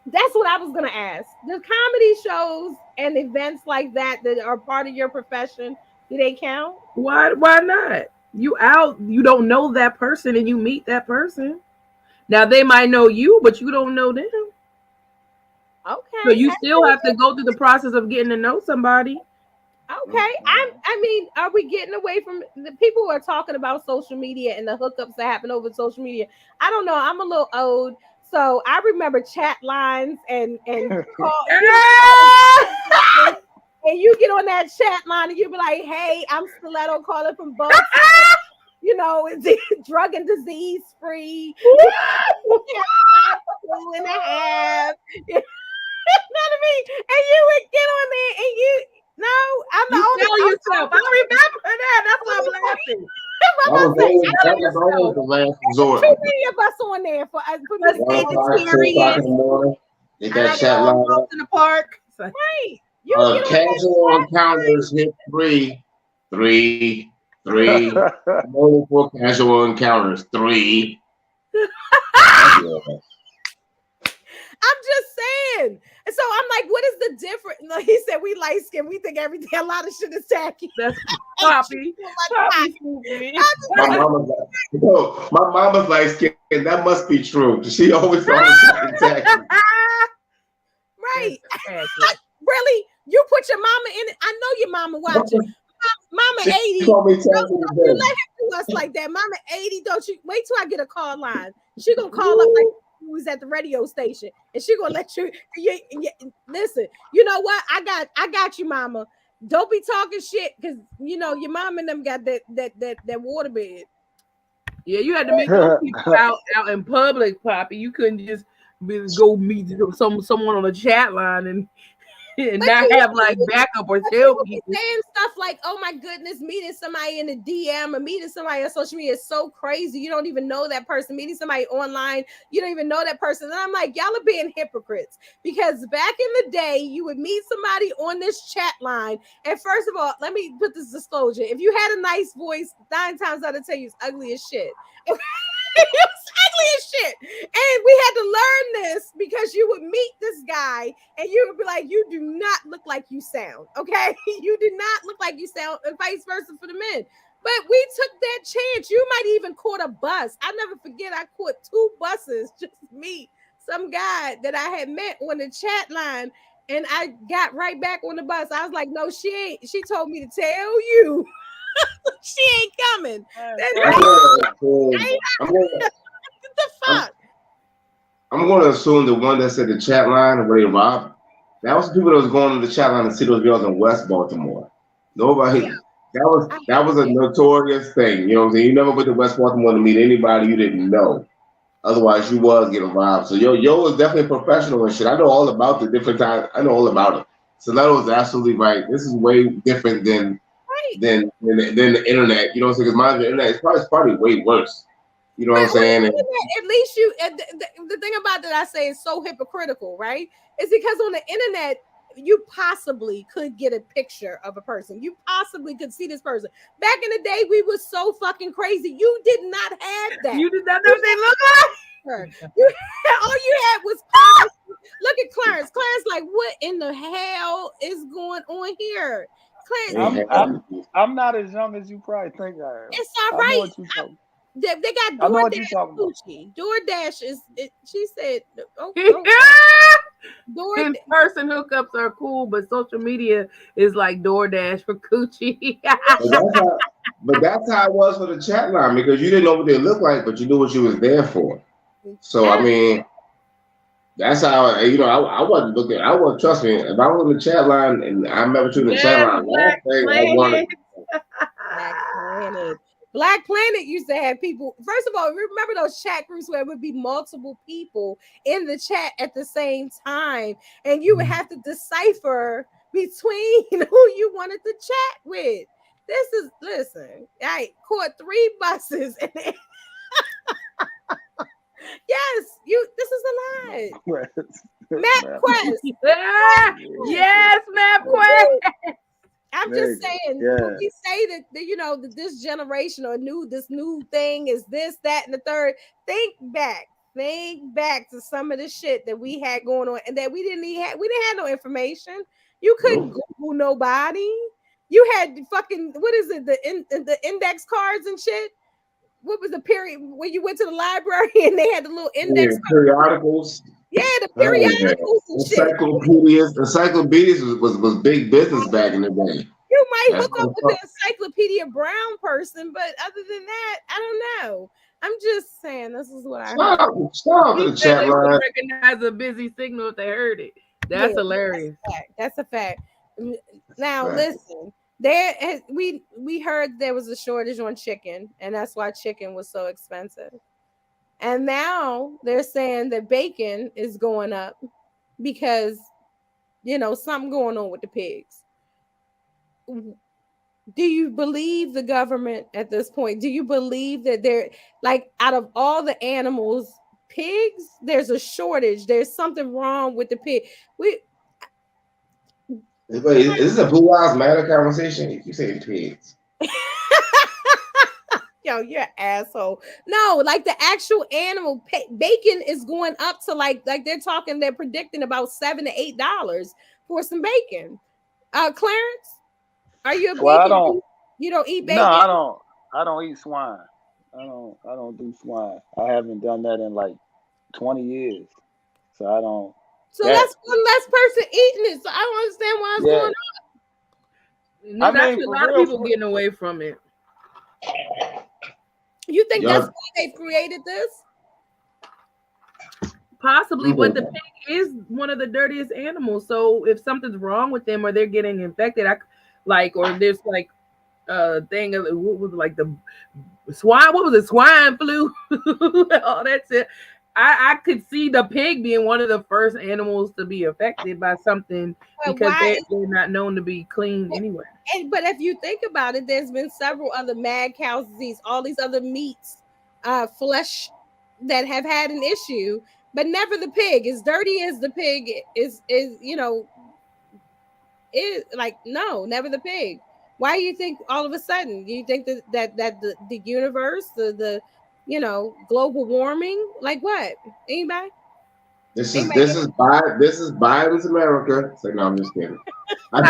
That's what I was gonna ask. The comedy shows and events like that are part of your profession, do they count? Why not? You out, you don't know that person and you meet that person. Now they might know you, but you don't know them. Okay. So you still have to go through the process of getting to know somebody. Okay. I mean, are we getting away from the people who are talking about social media and the hookups that happen over social media? I don't know. I'm a little old. So I remember chat lines and call. And you get on that chat line and you be like, "Hey, I'm Stiletto calling from Boston. It's drug and disease free. 2.5. You know what I mean?" And you would get on there and I'm the only. Tell yourself. I remember that. That's why I'm laughing. That was always the last resort. Too many of us on there for me. 1 o'clock, 2 o'clock in the morning. Get that chat line up in the park. Right. Casual encounters hit 3. Only 4 casual encounters. 3. I'm just saying. And so I'm like, what is the difference? No, he said we light skin. We think everything, a lot of shit is tacky. That's Poppy. My mama's light skin. That must be true. She always talking tacky. Right. Really? You put your mama in it? I know your mama watching. Mama 80. Don't let him do us like that. Mama 80. Don't you wait till I get a call line. She gonna call up like who's at the radio station, and she gonna let you. Listen. You know what? I got you, mama. Don't be talking shit because your mom and them got that waterbed. Yeah, you had to meet those people out in public, Poppy. You couldn't just go meet someone on a chat line and not have like backup or tell people. Saying stuff like, "Oh my goodness, meeting somebody in a DM or meeting somebody on social media is so crazy. You don't even know that person. Meeting somebody online, you don't even know that person." And I'm like, y'all are being hypocrites because back in the day, you would meet somebody on this chat line. And first of all, let me put this disclosure: if you had a nice voice, 9 times out of 10, you're ugly as shit. It's ugly as shit. And we had to learn this because you would meet this guy and you would be like, "You do not look like you sound." Okay. You do not look like you sound, and vice versa for the men. But we took that chance. You might even caught a bus. I'll never forget, I caught 2 buses just to meet some guy that I had met on the chat line. And I got right back on the bus. I was like, "No, she ain't. She told me to tell you." She ain't coming. I'm going to assume the one that said the chat line where they robbed. That was the people that was going to the chat line to see those girls in West Baltimore. Nobody. Yeah. That was a notorious thing. You know what I'm saying? You never went to West Baltimore to meet anybody you didn't know. Otherwise, you was getting robbed. So yo was definitely a professional and shit. I know all about the different times. I know all about it. So that was absolutely right. This is way different than the internet, you know what I'm saying? Because my internet is probably way worse. You know what I'm saying? At least the thing about that I say is so hypocritical, right? It's because on the internet, you possibly could get a picture of a person. You possibly could see this person. Back in the day, we were so fucking crazy. You did not have that. You did not know what they look like. All you had was look at Clarence. Clarence, like, what in the hell is going on here? Clarence, I'm not as young as you probably think I am. It's all right. They got DoorDash Gucci. DoorDash is. She said, in-person hookups are cool, but social media is like DoorDash for Gucci. But that's how it was for the chat line, because you didn't know what they looked like, but you knew what you was there for. So I mean, that's how I wasn't looking. I wasn't, trust me. If I was in the chat line and I remember you in the chat line, Black Planet used to have people. First of all, remember those chat groups where it would be multiple people in the chat at the same time, and you would have to decipher between who you wanted to chat with. Listen, I caught 3 buses. Yes, this is a lie. MapQuest. Yes, MapQuest. I'm just saying, when we say that that this generation or this new thing is this, that, and the third, think back to some of the shit that we had going on, and that we didn't have no information. You couldn't Google nobody. You had fucking, what is it, the index cards and shit. What was the period when you went to the library and they had the little index periodicals? Yeah, the periodicals and shit. Encyclopedias was big business back in the day. You might hook up with the Encyclopedia Brown person, but other than that, I don't know. I'm just saying this is what I heard. Stop the chat line. Recognize a busy signal if they heard it. That's hilarious. That's a fact. Now listen. We heard there was a shortage on chicken, and that's why chicken was so expensive. And now they're saying that bacon is going up because something going on with the pigs. Do you believe the government at this point? Do you believe that they're like, out of all the animals, pigs, there's a shortage? There's something wrong with the pig. Is this a Blue Lives Matter conversation? You keep saying pigs. Yo, you're an asshole. No, like the actual animal bacon is going up to like they're predicting about $7 to $8 for some bacon. Clarence, are you a bacon? You don't eat bacon? No, I don't eat swine. I don't do swine. I haven't done that in like 20 years. So I don't. So that's one less person eating it. So I don't understand why it's going up. There's a lot of people getting away from it. You think that's why they created this? Possibly, but the pig is one of the dirtiest animals. So if something's wrong with them or they're getting infected, or there's like a thing of what was it, like the swine? What was it? Swine flu? Oh, that's it. I could see the pig being one of the first animals to be affected by something because they're not known to be clean anyway. But if you think about it, there's been several other mad cow disease, all these other meats, flesh that have had an issue, but never the pig. As dirty as the pig is like, no, never the pig. Why do you think all of a sudden? Do you think that the universe, the global warming, like what? Anybody? This is Biden's America. So no, I'm just kidding. But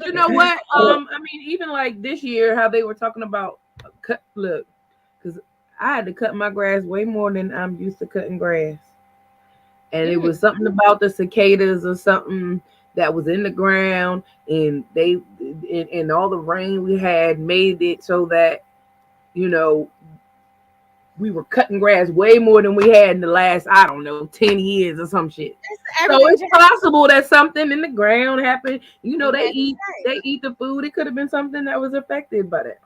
you know what? I mean, even like this year, how they were talking about because I had to cut my grass way more than I'm used to cutting grass, and it was something about the cicadas or something that was in the ground, and and all the rain we had made it so that we were cutting grass way more than we had in the last, 10 years or some shit. So it's possible that something in the ground happened. They eat the food. It could have been something that was affected by that.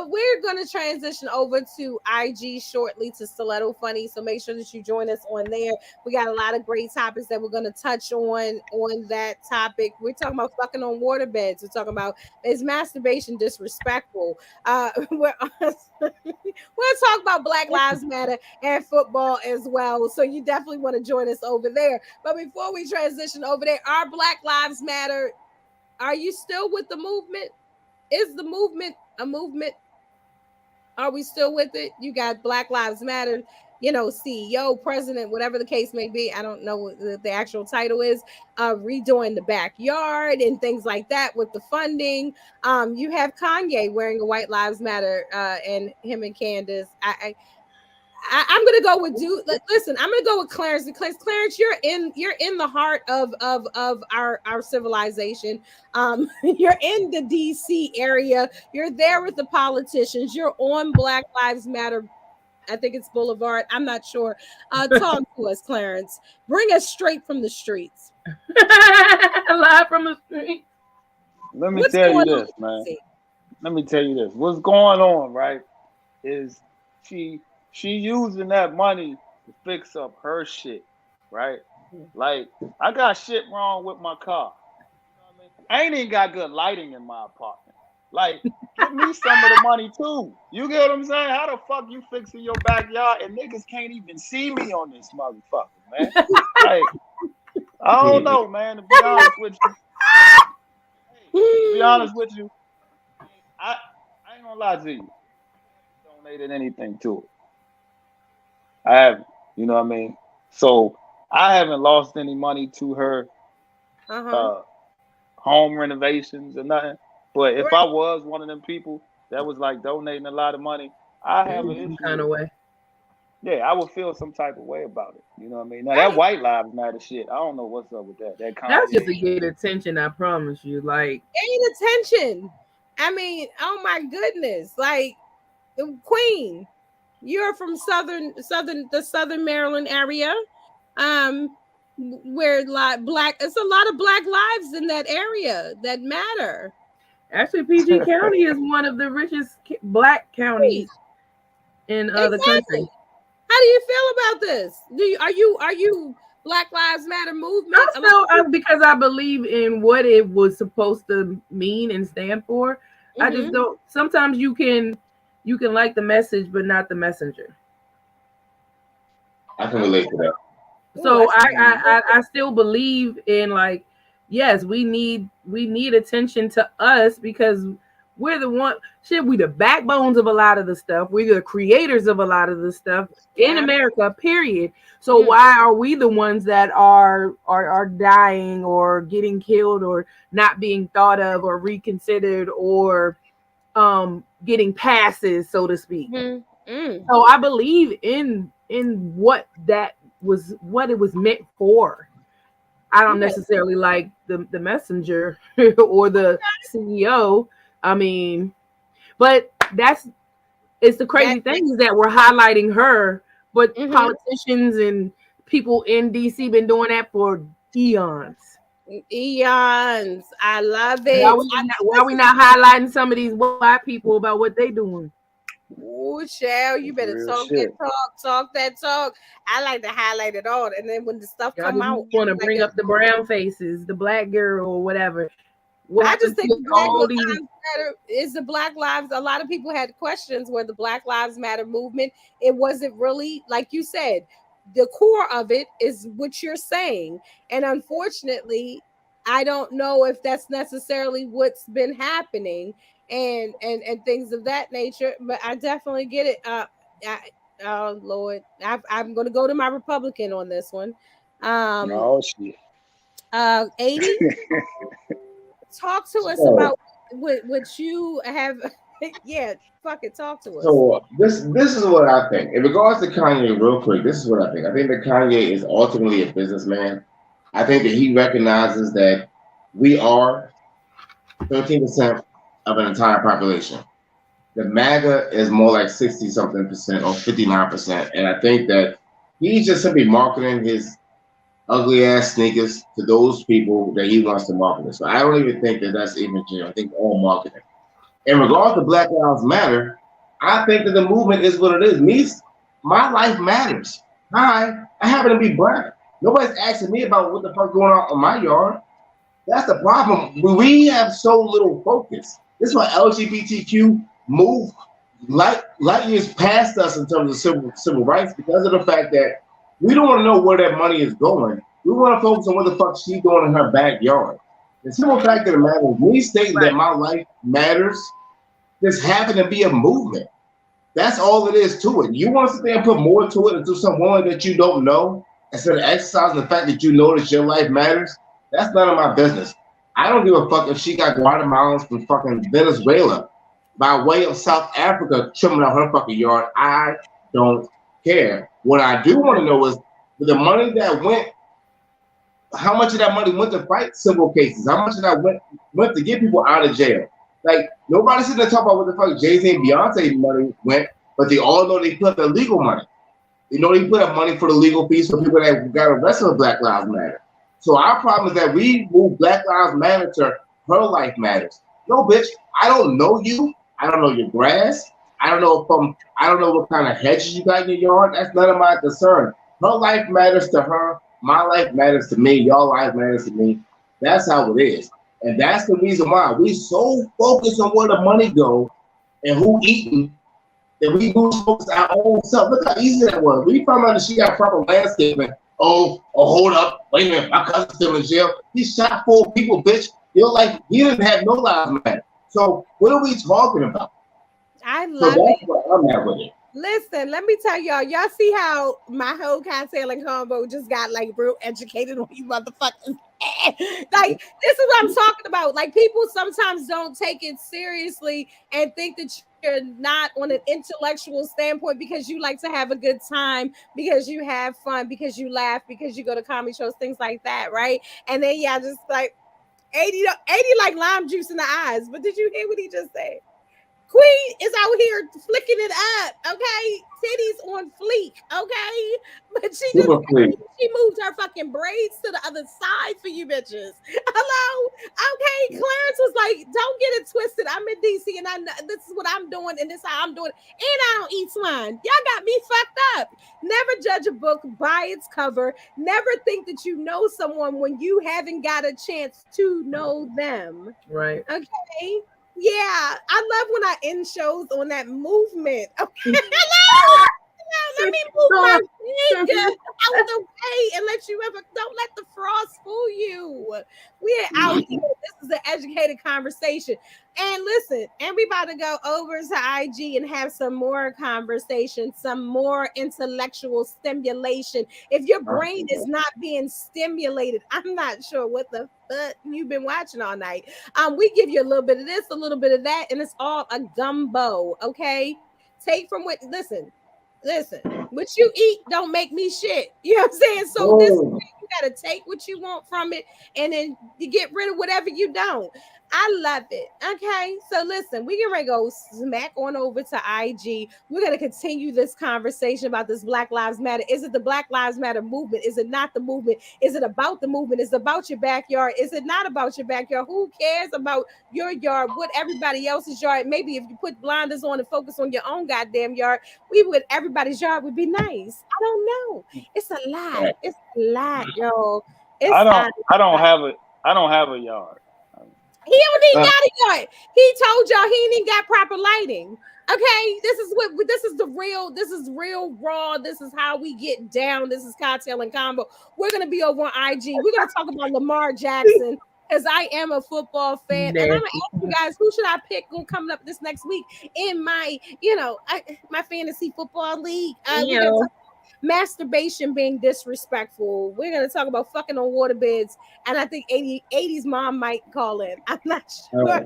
We're going to transition over to IG shortly to Stiletto Funny. So make sure that you join us on there. We got a lot of great topics that we're going to touch on that topic. We're talking about fucking on waterbeds. We're talking about, is masturbation disrespectful? We're we'll talk about Black Lives Matter and football as well. So you definitely want to join us over there. But before we transition over there, our Black Lives Matter, are you still with the movement? Is the movement a movement? Are we still with it? You got Black Lives Matter, CEO, president, whatever the case may be. I don't know what the actual title is. Redoing the backyard and things like that with the funding. You have Kanye wearing a White Lives Matter, and him and Candace. I'm gonna go with listen, I'm gonna go with Clarence, because Clarence, you're in the heart of our civilization. You're in the DC area, you're there with the politicians, you're on Black Lives Matter. I think it's Boulevard. I'm not sure. Talk to us, Clarence. Bring us straight from the streets. Live from the street. Let me tell you this, man. Let me tell you this. What's going on, right? Is she using that money to fix up her shit, right? Like, I got shit wrong with my car. I ain't even got good lighting in my apartment. Like, give me some of the money too. You get what I'm saying? How the fuck you fixing your backyard and niggas can't even see me on this motherfucker, man? Like, I don't know, man. To be honest with you, I ain't gonna lie to you. I haven't donated anything to it. I haven't, you know what I mean? So I haven't lost any money to her home renovations or nothing. But if I was one of them people that was like donating a lot of money, I have an issue. Kind of way. Yeah, I would feel some type of way about it. You know what I mean? Now that White Lives Matter shit, I don't know what's up with that. That's just to get attention, I promise you. Like, ain't attention. I mean, oh my goodness. Like, the Queen, you're from the Southern Maryland area, where it's a lot of Black lives in that area that matter. Actually, PG County is one of the richest Black counties in the country. How do you feel about this? Are you Black Lives Matter movement? I'm still, because I believe in what it was supposed to mean and stand for. I just don't. Sometimes you can like the message, but not the messenger. I can relate to that. So I still believe in, like, yes, we need attention to us, because we're the one. We the backbones of a lot of the stuff. We're the creators of a lot of the stuff in America. Period. So why are we the ones that are dying or getting killed or not being thought of or reconsidered or getting passes, so to speak? So I believe in what it was meant for. I don't necessarily like the messenger or the CEO. I mean, but it's the crazy thing is that we're highlighting her, but politicians and people in DC been doing that for eons. I love it. Why are we not highlighting some of these white people about what they doing? Oh, child, you better talk that talk. I like to highlight it all, and then when the stuff come out, want to bring up the brown faces, the Black girl or whatever. I just think all these is the Black Lives. A lot of people had questions where the Black Lives Matter movement. It wasn't really, like you said, the core of it is what you're saying, and unfortunately, I don't know if that's necessarily what's been happening. And things of that nature, but I definitely get it. Oh Lord, I'm going to go to my Republican on this one. Oh shit. 80. Talk to us about what you have. Yeah, fuck it. Talk to us. So this is what I think. In regards to Kanye, real quick, this is what I think. I think that Kanye is ultimately a businessman. I think that he recognizes that we are 13% of an entire population. The MAGA is more like 60-something percent or 59%. And I think that he's just simply marketing his ugly ass sneakers to those people that he wants to market it. So I don't even think that that's even genuine. I think all marketing. In regards to Black Lives Matter, I think that the movement is what it is. My life matters. I happen to be black. Nobody's asking me about what the fuck going on in my yard. That's the problem. We have so little focus. This is why LGBTQ move light years past us in terms of civil rights because of the fact that we don't want to know where that money is going. We want to focus on what the fuck she's doing in her backyard. The simple fact of the matter is, me stating that my life matters, just happen to be a movement. That's all it is to it. You want to sit there and put more to it into some woman that you don't know instead of exercising the fact that you know that your life matters? That's none of my business. I don't give a fuck if she got Guatemalans from fucking Venezuela by way of South Africa trimming out her fucking yard. I don't care. What I do want to know is the money that went, how much of that money went to fight civil cases? How much of that went to get people out of jail? Like, nobody's sitting there talking about what the fuck Jay-Z and Beyonce money went, but they all know they put up the legal money. You know, they put up money for the legal fees for people that got arrested for Black Lives Matter. So our problem is that we move Black Lives Matter to her life matters. No, bitch, I don't know you. I don't know your grass. I don't know what kind of hedges you got in your yard. That's none of my concern. Her life matters to her. My life matters to me. Your life matters to me. That's how it is. And that's the reason why we so focused on where the money goes and who eating that we lose focus on our own self. Look how easy that was. We found out that she got proper landscaping. Oh, hold up. Wait a minute. My cousin's still in jail. He shot 4 people, bitch. Your life, he didn't have no lives matter. So what are we talking about? I love so that's it. What I'm at with it. Listen, let me tell y'all see how my whole Kocktailz Konvo just got like real educated on you motherfuckers. Like, this is what I'm talking about. Like, people sometimes don't take it seriously and think that you're not on an intellectual standpoint because you like to have a good time, because you have fun, because you laugh, because you go to comedy shows, things like that, right? And then just like 80 like lime juice in the eyes. But did you hear what he just said? Queen is out here flicking it up, okay? Titties on fleek, okay? But she moved her fucking braids to the other side for you bitches. Hello? Okay, Clarence was like, don't get it twisted. I'm in DC and I know this is what I'm doing and this is how I'm doing it. And I don't eat swine. Y'all got me fucked up. Never judge a book by its cover. Never think that you know someone when you haven't got a chance to know them. Right. Okay? Yeah, I love when I end shows on that movement. Okay, hello. Let me move my finger out the way and let you don't let the frost fool you. We're out here. This is an educated conversation. And listen, and we about to go over to IG and have some more conversation, some more intellectual stimulation. If your brain is not being stimulated, I'm not sure what the fuck you've been watching all night. We give you a little bit of this, a little bit of that, and it's all a gumbo. Okay, take from what. Listen, what you eat don't make me shit. You know what I'm saying? So this you gotta take what you want from it, and then you get rid of whatever you don't. I love it. Okay, so listen, we can ready to go smack on over to IG. We're gonna continue this conversation about this Black Lives Matter. Is it the Black Lives Matter movement? Is it not the movement? Is it about the movement? Is it about your backyard? Is it not about your backyard? Who cares about your yard? What everybody else's yard? Maybe if you put blinders on and focus on your own goddamn yard, everybody's yard would be nice. I don't know. It's a lot. It's a lot, yo. I don't have a yard. He don't even got a yard. He told y'all he ain't even got proper lighting. Okay, this is real raw. This is how we get down. This is Kocktailz Konvo. We're gonna be over on IG. We're gonna talk about Lamar Jackson because I am a football fan, and I'm gonna ask you guys who should I pick coming up this next week in my my fantasy football league. Masturbation being disrespectful. We're going to talk about fucking on waterbeds, and I think 80s mom might call in. I'm not sure. I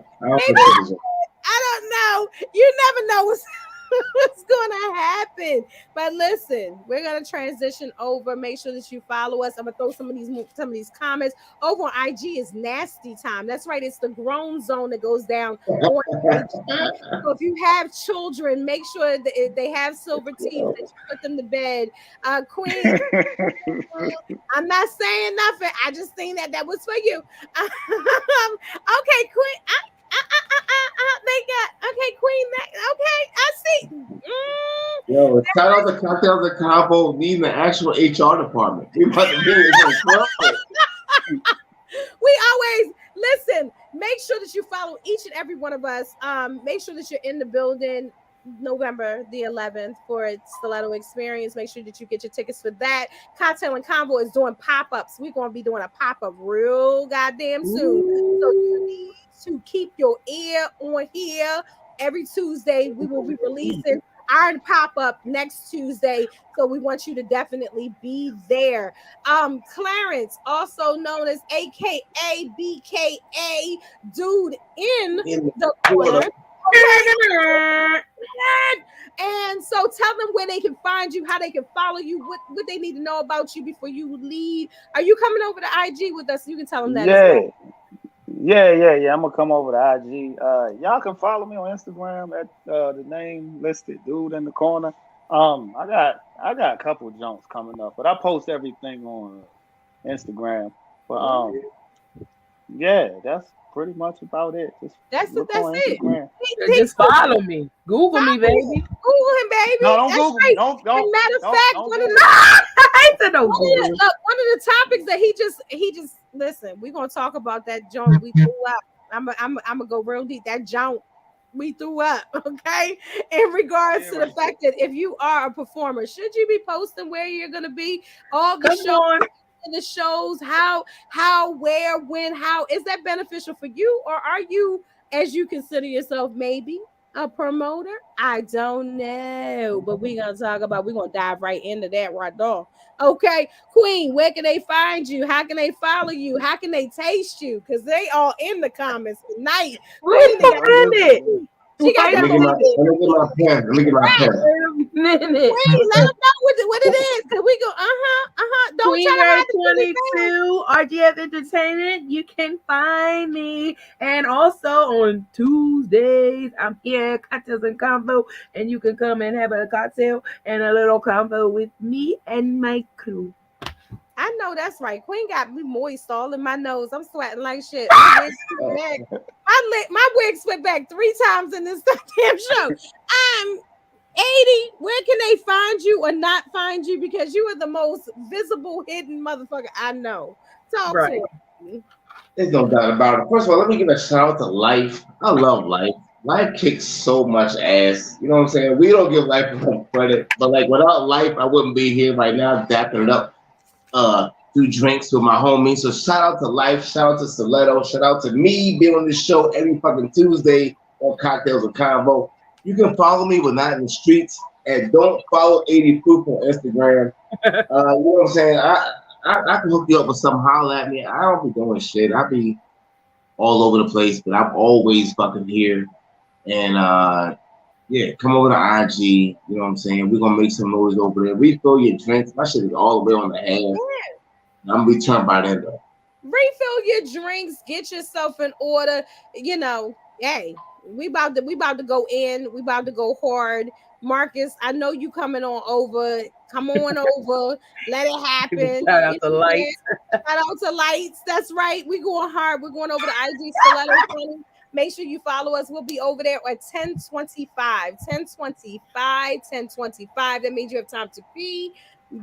don't know. You never know what's going to happen. But listen, we're going to transition over. Make sure that you follow us. I'm going to throw some of these comments over on IG. Is nasty time. That's right. It's the grown zone that goes down on IG. So if you have children, make sure that they have silver teeth, that you put them to bed. Queen, I'm not saying nothing. I just think that was for you. Okay, Queen. They got okay, Queen. Okay, I see. Yo, shout out to Kocktailz Konvo needing the actual HR department. We about to be in this club. We always listen. Make sure that you follow each and every one of us. Make sure that you're in the building November the 11th for Stiletto Experience. Make sure that you get your tickets for that. Kocktailz Konvo is doing pop-ups. We're going to be doing a pop-up real goddamn soon. Ooh. So you need to keep your ear on here. Every Tuesday we will be releasing our pop-up next Tuesday. So we want you to definitely be there. Clarence, also known as AKA BKA, dude in the corner. And so tell them where they can find you, how they can follow you, what they need to know about you before you leave. Are you coming over to IG with us? You can tell them that. Yeah. I'm gonna come over to IG. Y'all can follow me on Instagram at the name listed, dude in the corner. I got a couple of jumps coming up, but I post everything on Instagram. But yeah, that's pretty much about it. That's it. Just follow me. Google me, baby. Google him, baby. No, don't Google me. Don't. Matter of fact, one of the topics that he just listen. We're gonna talk about that joint we threw up. I'm gonna go real deep. That joint we threw up, okay? In regards to the fact that if you are a performer, should you be posting where you're gonna be? All the shows, how, where, when, how is that beneficial for you, or are you, as you consider yourself, maybe a promoter? I don't know, but we're gonna dive right into that right now. Okay, Queen, where can they find you? How can they follow you? How can they taste you? Because they all in the comments tonight. Wait a minute. She got Let me get my pen. Wait a minute. Wait, let them know what it is. Cause we go, Don't Queen try to 22, RGF Entertainment. You can find me. And also on Tuesdays, I'm here at Kocktailz Konvo, and you can come and have a cocktail and a little convo with me and my crew. I know that's right. Queen got me moist all in my nose. I'm sweating like shit. My wig split back 3 times in this goddamn show. I'm 80. Where can they find you or not find you? Because you are the most visible, hidden motherfucker I know. Talk to me. There's no doubt about it. First of all, let me give a shout out to Life. I love Life. Life kicks so much ass. You know what I'm saying? We don't give Life enough credit, but like without Life, I wouldn't be here right now dapping it up. Do drinks with my homies. So shout out to Life, shout out to Stiletto, shout out to me being on this show every fucking Tuesday on Kocktailz Konvo. You can follow me when not in the streets, and don't follow 80 Proof on Instagram. You know what I'm saying? I can hook you up with some, holler at me. I don't be doing shit. I be all over the place, but I'm always fucking here. And yeah, come over to IG. You know what I'm saying? We're gonna make some noise over there. Refill your drinks. My shit is all the way on the hand. I'm gonna be turned by then though. Refill your drinks, get yourself in order. You know, hey, we about to go in. We about to go hard. Marcus, I know you coming on over. Come on over. Let it happen. Shout out to Lights. Shout out to Lights. That's right. We going hard. We're going over to IG Stiletto. Make sure you follow us. We'll be over there at 10:25. 10:25. That means you have time to pee,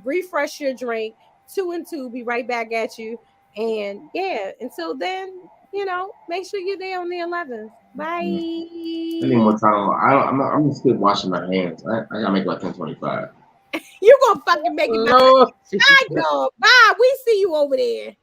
refresh your drink. 2 and 2, be right back at you. And yeah, until then, you know, make sure you're there on the 11th. Bye. I need more time. I'm gonna skip washing my hands. I gotta make like 10:25. You gonna fucking make it. I know. Bye. We see you over there.